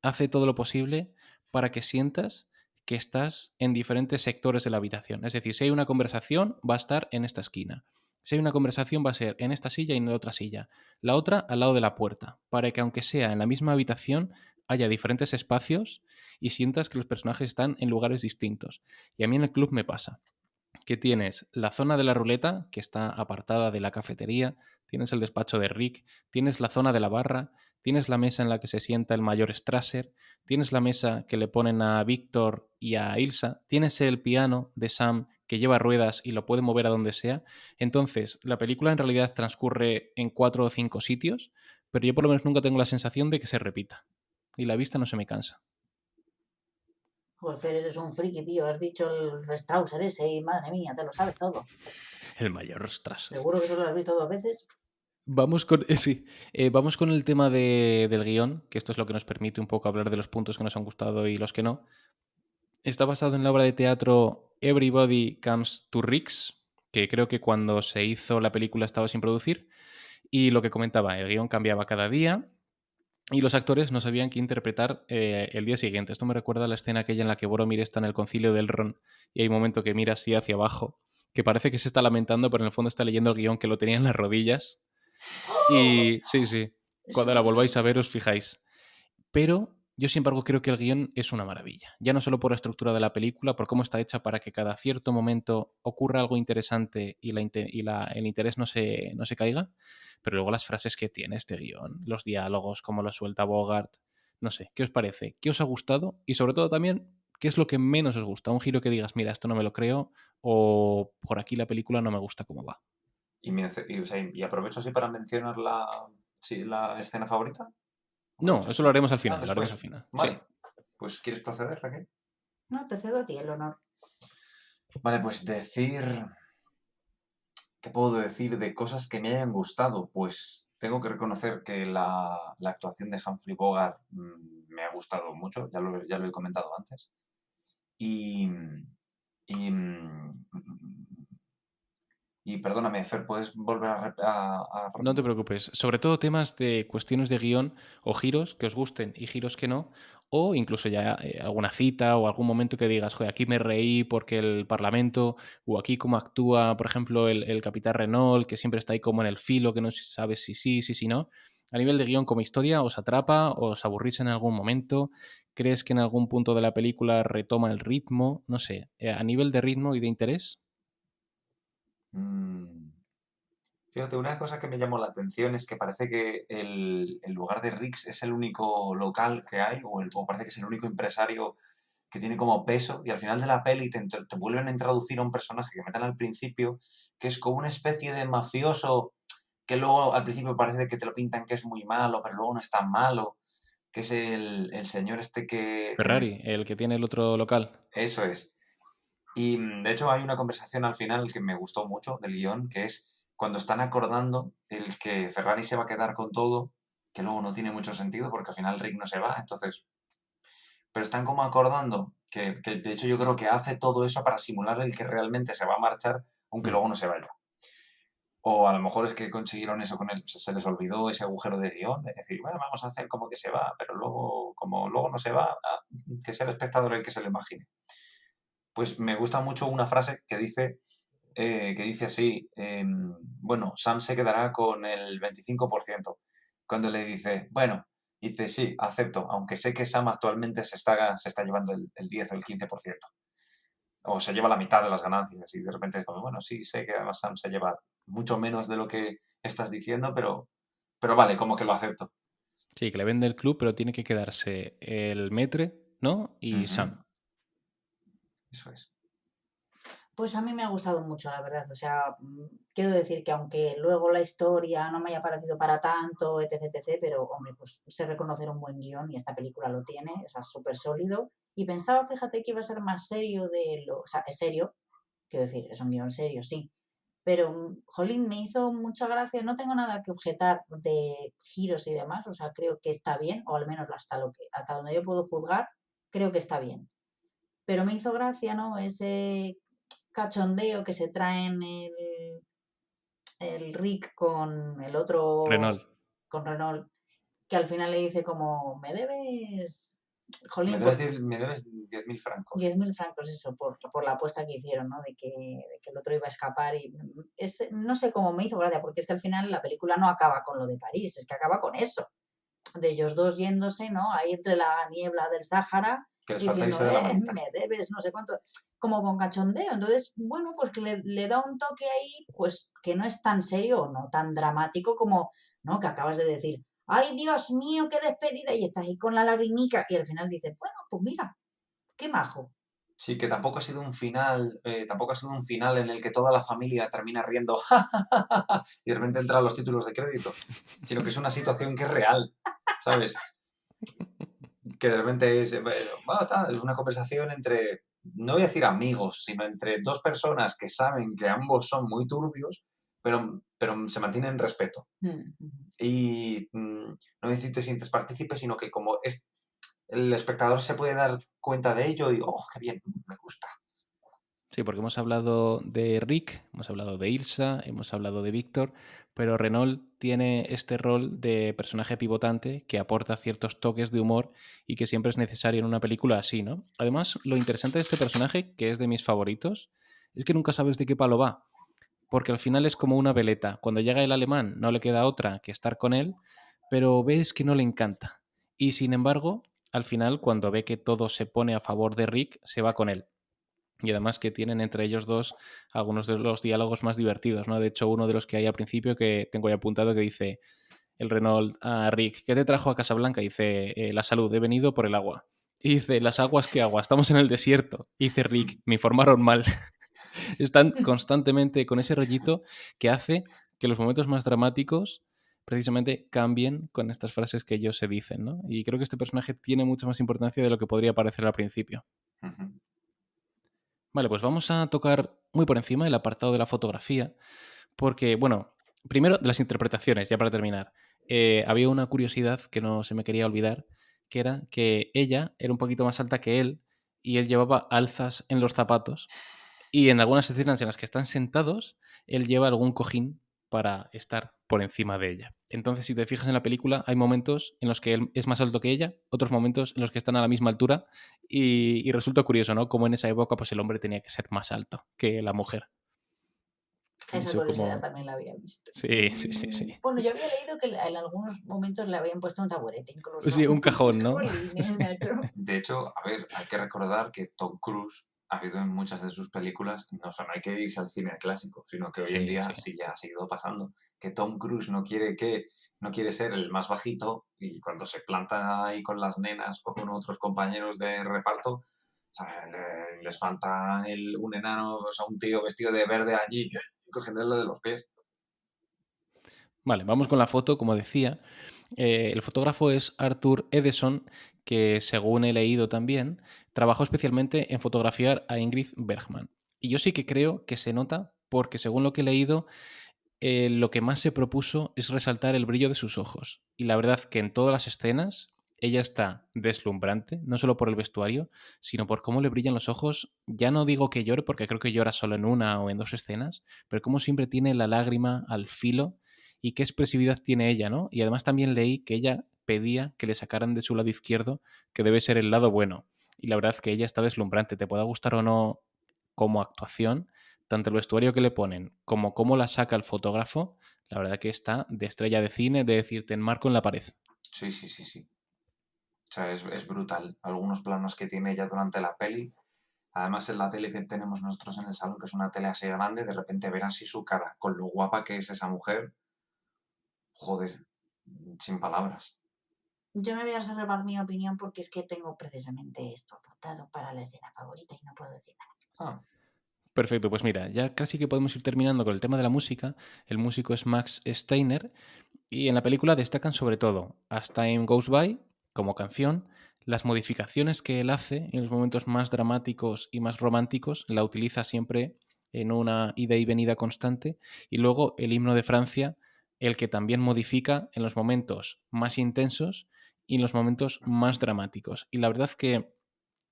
hace todo lo posible para que sientas que estás en diferentes sectores de la habitación. Es decir, si hay una conversación, va a estar en esta esquina. Si hay una conversación, va a ser en esta silla y en la otra silla. La otra al lado de la puerta, para que aunque sea en la misma habitación, haya diferentes espacios y sientas que los personajes están en lugares distintos. Y a mí en el club me pasa que tienes la zona de la ruleta, que está apartada de la cafetería, tienes el despacho de Rick, tienes la zona de la barra, tienes la mesa en la que se sienta el mayor Strasser, tienes la mesa que le ponen a Víctor y a Ilsa, tienes el piano de Sam que lleva ruedas y lo puede mover a donde sea. Entonces, la película en realidad transcurre en 4 o 5 sitios, pero yo por lo menos nunca tengo la sensación de que se repita. Y la vista no se me cansa. Joder, Fer, eres un friki, tío. Has dicho el Strauser ese y madre mía, te lo sabes todo. El mayor Strasser. Seguro que solo lo has visto 2 veces. Vamos con, sí, vamos con el tema del guión, que esto es lo que nos permite un poco hablar de los puntos que nos han gustado y los que no. Está basado en la obra de teatro Everybody Comes to Ricks, que creo que cuando se hizo la película estaba sin producir. Y lo que comentaba, el guión cambiaba cada día y los actores no sabían qué interpretar el día siguiente. Esto me recuerda a la escena aquella en la que Boromir está en el concilio del Ron y hay un momento que mira así hacia abajo, que parece que se está lamentando, pero en el fondo está leyendo el guión que lo tenía en las rodillas. Y sí, sí, Eso cuando la no volváis a sabía. ver os fijáis. Pero yo, sin embargo, creo que el guión es una maravilla. Ya no solo por la estructura de la película, por cómo está hecha para que cada cierto momento ocurra algo interesante y, el interés no se caiga, pero luego las frases que tiene este guión, los diálogos, cómo lo suelta Bogart, no sé, ¿qué os parece? ¿Qué os ha gustado? Y sobre todo también, ¿qué es lo que menos os gusta? Un giro que digas, mira, esto no me lo creo, o por aquí la película no me gusta cómo va. O sea, y aprovecho así para mencionar sí, la escena favorita. No, Aprovecho eso lo así. haremos al Ah, final, lo haremos al después. final. Sí. Vale. Pues, ¿quieres proceder, Raquel? No, te cedo a ti el honor. Vale, pues ¿qué puedo decir de cosas que me hayan gustado? Pues tengo que reconocer que la actuación de Humphrey Bogart me ha gustado mucho, ya lo he comentado antes. Y, y, y perdóname, Fer, ¿puedes volver No te preocupes. Sobre todo temas de cuestiones de guión o giros que os gusten y giros que no, o incluso ya alguna cita o algún momento que digas, joder, aquí me reí porque el Parlamento, o aquí cómo actúa, por ejemplo, el Capitán Renault, que siempre está ahí como en el filo, que no sabes si sí, si no. A nivel de guión como historia, ¿os atrapa? ¿Os aburrís en algún momento? ¿Crees que en algún punto de la película retoma el ritmo? No sé, a nivel de ritmo y de interés. Mm, Fíjate, una cosa que me llamó la atención es que parece que el lugar de Riggs es el único local que hay, o parece que es el único empresario que tiene como peso, y al final de la peli te vuelven a introducir a un personaje que meten al principio, que es como una especie de mafioso, que luego al principio parece que te lo pintan que es muy malo, pero luego no es tan malo, que es el señor este Ferrari, el que tiene el otro local. Eso es. Y de hecho hay una conversación al final que me gustó mucho del guión, que es cuando están acordando el que Ferrari se va a quedar con todo, que luego no tiene mucho sentido porque al final Rick no se va, entonces... Pero están como acordando que de hecho yo creo que hace todo eso para simular el que realmente se va a marchar, aunque Mm. luego no se vaya. O a lo mejor es que consiguieron eso con él, se les olvidó ese agujero de guión, de decir, bueno, vamos a hacer como que se va, pero luego, como luego no se va, que sea el espectador el que se lo imagine. Pues me gusta mucho una frase que dice así, bueno, Sam se quedará con el 25%. Cuando le dice, bueno, dice, sí, acepto, aunque sé que Sam actualmente se está llevando el 10 o el 15%. O se lleva la mitad de las ganancias y de repente es como, bueno, sí, sé que además Sam se lleva mucho menos de lo que estás diciendo, pero vale, como que lo acepto. Sí, que le vende el club, pero tiene que quedarse el Metre, ¿no? Y Ujú, Sam. eso es. Pues a mí me ha gustado mucho, la verdad. O sea, quiero decir que aunque luego la historia no me haya parecido para tanto, etc, etc, pero hombre, pues sé reconocer un buen guión y esta película lo tiene, o sea, súper sólido. Y pensaba, fíjate, que iba a ser más serio de lo... O sea, es serio, quiero decir, es un guión serio, sí. Pero, jolín, me hizo mucha gracia. No tengo nada que objetar de giros y demás. O sea, creo que está bien, o al menos hasta donde yo puedo juzgar, creo que está bien. Pero me hizo gracia, ¿no? Ese cachondeo que se traen el Rick con el otro, Renault. con Renault, que al final le dice como, me debes, jolín, Me debes 10.000 francos. 10.000 francos, eso, por la apuesta que hicieron, ¿no? De que el otro iba a escapar y no sé cómo me hizo gracia, porque es que al final la película no acaba con lo de París, es que acaba con eso, de ellos dos yéndose, ¿no? Ahí entre la niebla del Sáhara, Que les falta diciendo, irse de la manita. me debes, no sé cuánto, como con cachondeo. Entonces, bueno, pues que le da un toque ahí, pues que no es tan serio o no tan dramático como, ¿no? Que acabas de decir, ay, Dios mío, qué despedida, y estás ahí con la lagrimica, y al final dices, bueno, pues mira, qué majo. Sí, que tampoco ha sido un final en el que toda la familia termina riendo y de repente entran los títulos de crédito, sino que es una situación que es real, ¿sabes? Que de repente es una conversación entre, no voy a decir amigos, sino entre dos personas que saben que ambos son muy turbios, pero se mantienen en respeto. Y no voy a decir te sientes partícipe, sino que como el espectador se puede dar cuenta de ello y, oh, qué bien, me gusta. Sí, porque hemos hablado de Rick, hemos hablado de Ilsa, hemos hablado de Víctor, pero Renault tiene este rol de personaje pivotante que aporta ciertos toques de humor y que siempre es necesario en una película así, ¿no? Además, lo interesante de este personaje, que es de mis favoritos, es que nunca sabes de qué palo va, porque al final es como una veleta. Cuando llega el alemán no le queda otra que estar con él, pero ves que no le encanta. Y sin embargo, al final, cuando ve que todo se pone a favor de Rick, se va con él. Y además que tienen entre ellos dos algunos de los diálogos más divertidos, ¿no? De hecho, uno de los que hay al principio que tengo ya apuntado que dice el Renault a Rick, ¿qué te trajo a Casablanca? Dice, la salud, he venido por el agua. Y dice, ¿las aguas qué agua? Estamos en el desierto. Y dice Rick, me informaron mal. Están constantemente con ese rollito que hace que los momentos más dramáticos precisamente cambien con estas frases que ellos se dicen, ¿no? Y creo que este personaje tiene mucha más importancia de lo que podría parecer al principio. Ujú. Vale, pues vamos a tocar muy por encima el apartado de la fotografía, porque, bueno, primero de las interpretaciones, ya para terminar. Había una curiosidad que no se me quería olvidar, que era que ella era un poquito más alta que él y él llevaba alzas en los zapatos y en algunas escenas en las que están sentados, él lleva algún cojín para estar por encima de ella. Entonces, si te fijas en la película, hay momentos en los que él es más alto que ella, otros momentos en los que están a la misma altura y resulta curioso, ¿no? Como en esa época pues el hombre tenía que ser más alto que la mujer. Esa Eso curiosidad como... también la había visto. Sí, sí, sí, sí. Bueno, yo había leído que en algunos momentos le habían puesto un taburete incluso. Sí, un cajón, ¿no? Jolines, macho. De hecho, a ver, hay que recordar que Tom Cruise ha habido en muchas de sus películas, no solo hay que irse al cine clásico, sino que hoy en Sí, día sí. sí ya ha seguido pasando, que Tom Cruise no quiere ser el más bajito y cuando se planta ahí con las nenas o con otros compañeros de reparto, o sea, les falta un enano, o sea, un tío vestido de verde allí cogiéndolo de los pies. Vale, vamos con la foto, como decía. El fotógrafo es Arthur Edison, que según he leído también, trabajó especialmente en fotografiar a Ingrid Bergman. Y yo sí que creo que se nota porque según lo que he leído, lo que más se propuso es resaltar el brillo de sus ojos. Y la verdad que en todas las escenas ella está deslumbrante, no solo por el vestuario, sino por cómo le brillan los ojos. Ya no digo que llore, porque creo que llora solo en una o en dos escenas, pero como siempre tiene la lágrima al filo y qué expresividad tiene ella, ¿no? Y además también leí que ella pedía que le sacaran de su lado izquierdo, que debe ser el lado bueno. Y la verdad que ella está deslumbrante, te pueda gustar o no como actuación, tanto el vestuario que le ponen como cómo la saca el fotógrafo, la verdad que está de estrella de cine, de decir, te enmarco en la pared. Sí, sí, sí, sí. O sea, es brutal. Algunos planos que tiene ella durante la peli. Además, en la tele que tenemos nosotros en el salón, que es una tele así grande, de repente ver así su cara, con lo guapa que es esa mujer, joder, sin palabras. Yo me voy a reservar mi opinión porque es que tengo precisamente esto apuntado para la escena favorita y no puedo decir nada. Ah, Perfecto, pues mira, ya casi que podemos ir terminando con el tema de la música. El músico es Max Steiner y en la película destacan sobre todo As Time Goes By como canción, las modificaciones que él hace en los momentos más dramáticos y más románticos, la utiliza siempre en una ida y venida constante, y luego el himno de Francia, el que también modifica en los momentos más intensos y en los momentos más dramáticos. Y la verdad que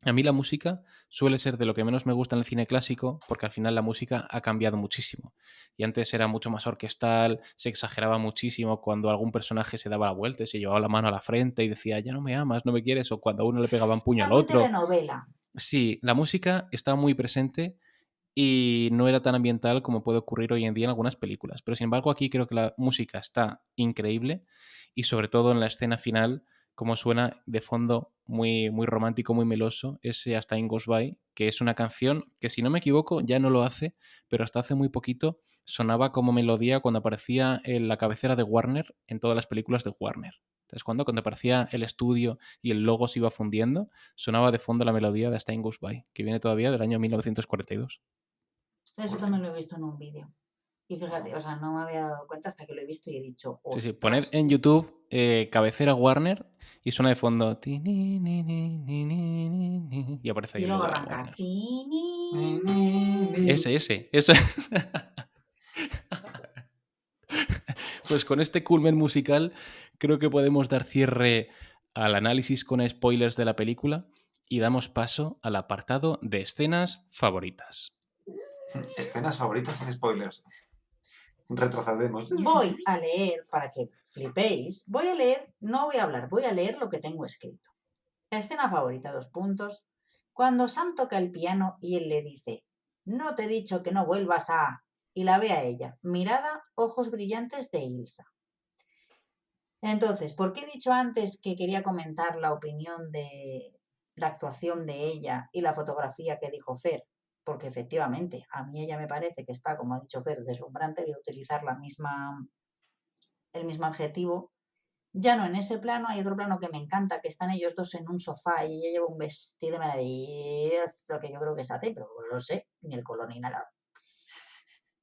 a mí la música suele ser de lo que menos me gusta en el cine clásico, porque al final la música ha cambiado muchísimo. Y antes era mucho más orquestal, se exageraba muchísimo cuando algún personaje se daba la vuelta y se llevaba la mano a la frente y decía, ya no me amas, no me quieres, o cuando a uno le pegaban puño Era al muy otro. telenovela. Sí, la música estaba muy presente y no era tan ambiental como puede ocurrir hoy en día en algunas películas. Pero sin embargo aquí creo que la música está increíble y sobre todo en la escena final, como suena de fondo muy, muy romántico, muy meloso, ese Hasta In Goes By, que es una canción que si no me equivoco ya no lo hace, pero hasta hace muy poquito sonaba como melodía cuando aparecía en la cabecera de Warner en todas las películas de Warner. Entonces cuando aparecía el estudio y el logo se iba fundiendo, sonaba de fondo la melodía de Hasta In Goes By, que viene todavía del año 1942. Eso ole, también lo he visto en un vídeo. Y fíjate, o sea, no me había dado cuenta hasta que lo he visto y he dicho, Sí, sí, poned ostras. en YouTube cabecera Warner y suena de fondo ti, ni, ni, ni, ni, ni, ni, ni, y aparece ahí Y el luego logo de la arranca. Warner. Ti, Ni, ni, ni, ni. ni. Ese, eso es. Pues con este culmen musical creo que podemos dar cierre al análisis con spoilers de la película y damos paso al apartado de escenas favoritas. Escenas favoritas en spoilers. Retrocedemos. Voy a leer, para que flipéis, voy a leer, no voy a hablar, voy a leer lo que tengo escrito. Escena favorita, dos puntos. Cuando Sam toca el piano y él le dice, no te he dicho que no vuelvas a... Y la ve a ella, mirada, ojos brillantes de Ilsa. Entonces, ¿por qué he dicho antes que quería comentar la opinión de la actuación de ella y la fotografía que dijo Fer? Porque efectivamente, a mí ella me parece que está, como ha dicho Fer, deslumbrante, voy a utilizar el mismo adjetivo. Ya no en ese plano, hay otro plano que me encanta, que están ellos dos en un sofá y ella lleva un vestido maravilloso, que yo creo que es AT, pero no lo sé, ni el color ni nada.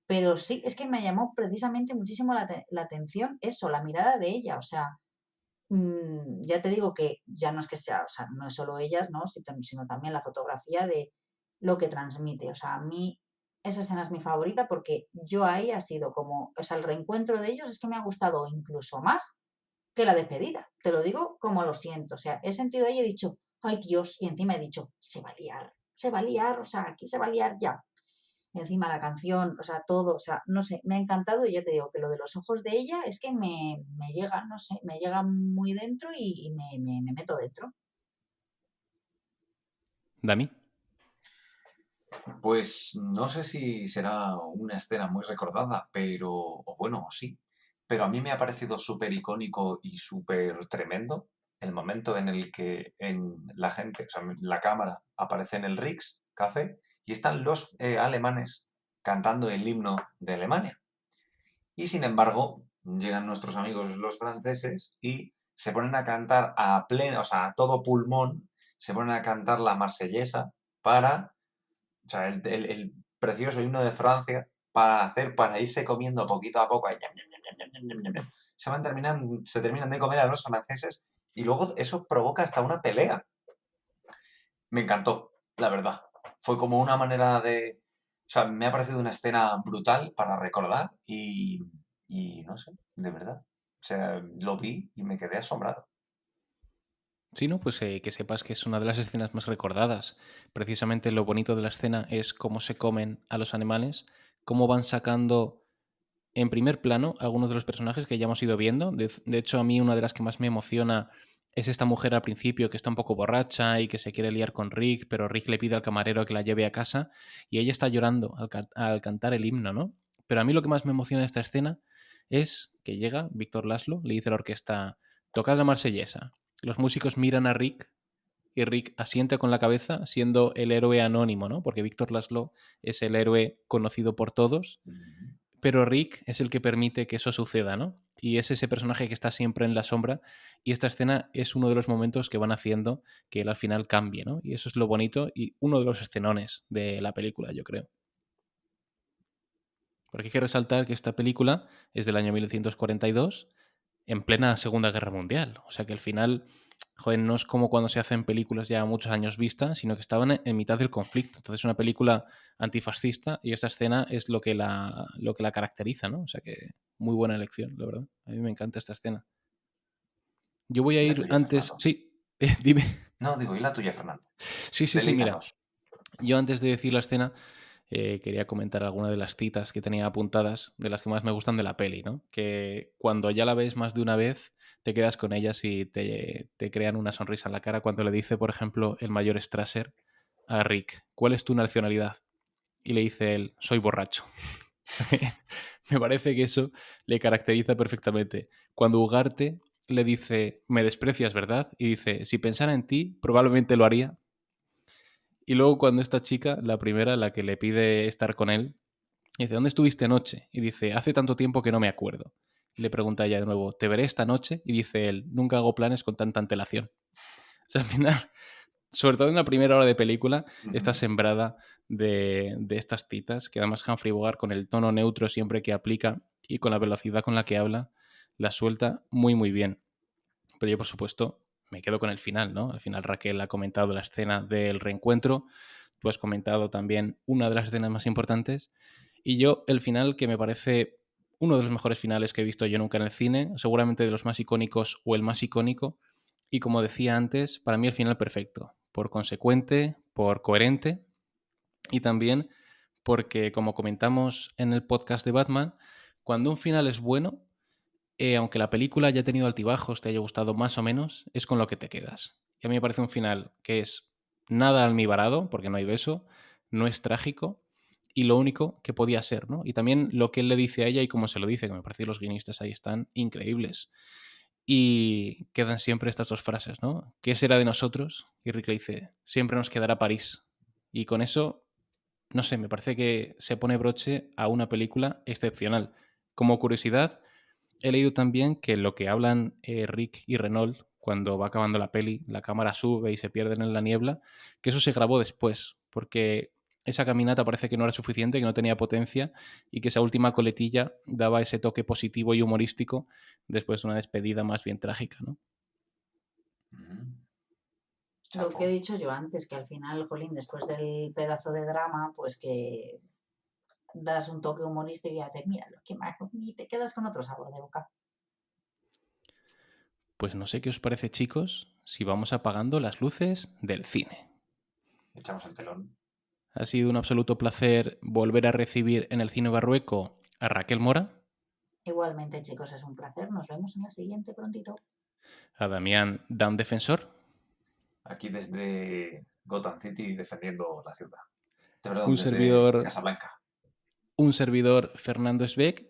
Pero sí, es que me llamó precisamente muchísimo la atención eso, la mirada de ella, o sea, ya te digo que ya no es que sea, o sea, no es solo ellas, ¿no? Sino también la fotografía de lo que transmite. O sea, a mí esa escena es mi favorita porque yo ahí ha sido como, o sea, el reencuentro de ellos es que me ha gustado incluso más que la despedida. Te lo digo como lo siento. O sea, he sentido ahí y he dicho, ay Dios, y encima he dicho, se va a liar, o sea, aquí se va a liar ya. Encima la canción, o sea, todo, o sea, no sé, me ha encantado y ya te digo que lo de los ojos de ella es que me llega, no sé, me llega muy dentro y me meto dentro. Dami. Pues no sé si será una escena muy recordada, pero, o bueno, o sí, pero a mí me ha parecido súper icónico y súper tremendo el momento en el que la gente, o sea, la cámara aparece en el Rijks Café y están los alemanes cantando el himno de Alemania. Y sin embargo, llegan nuestros amigos los franceses y se ponen a cantar a pleno, o sea, a todo pulmón, se ponen a cantar la Marsellesa para, o sea, el precioso himno de Francia para irse comiendo poquito a poco. Ahí, ñam, ñam, ñam, ñam, ñam, ñam, ñam, ñam. Se terminan de comer a los franceses y luego eso provoca hasta una pelea. Me encantó, la verdad. Fue como una manera de... O sea, me ha parecido una escena brutal para recordar y no sé, de verdad. O sea, lo vi y me quedé asombrado. Sí, ¿no? Pues que sepas que es una de las escenas más recordadas. Precisamente lo bonito de la escena es cómo se comen a los animales, cómo van sacando en primer plano algunos de los personajes que ya hemos ido viendo. De hecho, a mí una de las que más me emociona es esta mujer al principio que está un poco borracha y que se quiere liar con Rick, pero Rick le pide al camarero que la lleve a casa y ella está llorando al cantar el himno, ¿no? Pero a mí lo que más me emociona de esta escena es que llega Víctor Laszlo, le dice a la orquesta, tocad la marsellesa. Los músicos miran a Rick y Rick asiente con la cabeza siendo el héroe anónimo, ¿no? Porque Víctor Laszlo es el héroe conocido por todos, pero Rick es el que permite que eso suceda, ¿no? Y es ese personaje que está siempre en la sombra y esta escena es uno de los momentos que van haciendo que él al final cambie, ¿no? Y eso es lo bonito y uno de los escenones de la película, yo creo. Porque hay que resaltar que esta película es del año 1942, en plena Segunda Guerra Mundial. O sea que al final, joder, no es como cuando se hacen películas ya muchos años vistas, sino que estaban en mitad del conflicto. Entonces, una película antifascista y esta escena es lo que la caracteriza, ¿no? O sea que muy buena elección, la verdad. A mí me encanta esta escena. Yo voy a ¿Y la ir tuya, antes. Fernando? Sí, dime. No, digo, ¿y la tuya, Fernando? Sí, mira. Deleítanos. Yo antes de decir la escena, quería comentar alguna de las citas que tenía apuntadas, de las que más me gustan de la peli, ¿no? Que cuando ya la ves más de una vez, te quedas con ellas y te crean una sonrisa en la cara cuando le dice, por ejemplo, el mayor Strasser a Rick, ¿cuál es tu nacionalidad? Y le dice él, soy borracho. Me parece que eso le caracteriza perfectamente. Cuando Ugarte le dice, me desprecias, ¿verdad? Y dice, si pensara en ti, probablemente lo haría, y luego cuando esta chica, la primera, la que le pide estar con él, dice, ¿dónde estuviste anoche? Y dice, hace tanto tiempo que no me acuerdo. Y le pregunta ella de nuevo, ¿te veré esta noche? Y dice él, nunca hago planes con tanta antelación. O sea, al final, sobre todo en la primera hora de película, está Ujú. sembrada de estas citas, que además Humphrey Bogart, con el tono neutro siempre que aplica y con la velocidad con la que habla, la suelta muy, muy bien. Pero yo, por supuesto, me quedo con el final, ¿no? Al final Raquel ha comentado la escena del reencuentro, tú has comentado también una de las escenas más importantes, y yo el final que me parece uno de los mejores finales que he visto yo nunca en el cine, seguramente de los más icónicos o el más icónico, y como decía antes, para mí el final perfecto, por consecuente, por coherente, y también porque, como comentamos en el podcast de Batman, cuando un final es bueno, aunque la película haya tenido altibajos, te haya gustado más o menos, es con lo que te quedas. Y a mí me parece un final que es nada almibarado, porque no hay beso, no es trágico, y lo único que podía ser, ¿no? Y también lo que él le dice a ella y cómo se lo dice, que me parece que los guionistas ahí están increíbles. Y quedan siempre estas dos frases, ¿no? ¿Qué será de nosotros? Y Rick le dice, siempre nos quedará París. Y con eso, no sé, me parece que se pone broche a una película excepcional. Como curiosidad, he leído también que lo que hablan Rick y Renault cuando va acabando la peli, la cámara sube y se pierden en la niebla, que eso se grabó después, porque esa caminata parece que no era suficiente, que no tenía potencia y que esa última coletilla daba ese toque positivo y humorístico después de una despedida más bien trágica, ¿no? Ujú. Lo que Chapo. he dicho yo antes, que al final, jolín, después del pedazo de drama, pues que das un toque humorístico y haces, mira, lo que más, y te quedas con otro sabor de boca. Pues no sé qué os parece, chicos, si vamos apagando las luces del cine. Echamos el telón. Ha sido un absoluto placer volver a recibir en el Cine Barrueco a Raquel Mora, Igualmente, chicos, es un placer. Nos vemos en la siguiente prontito. a Damián Dan Defensor, Aquí desde Gotham City defendiendo la ciudad. Perdón, un desde servidor, Casablanca. un servidor Fernando Esbeck,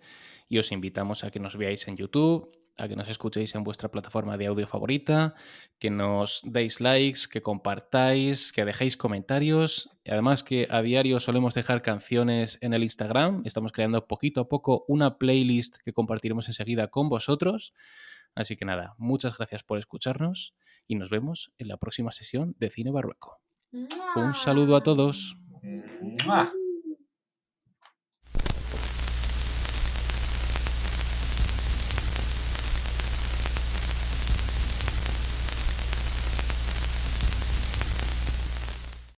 y os invitamos a que nos veáis en YouTube, a que nos escuchéis en vuestra plataforma de audio favorita, que nos deis likes, que compartáis, que dejéis comentarios. Y además que a diario solemos dejar canciones en el Instagram. Estamos creando poquito a poco una playlist que compartiremos enseguida con vosotros. Así que nada, muchas gracias por escucharnos y nos vemos en la próxima sesión de Cine Barrueco. Un saludo a todos. ¡Mua!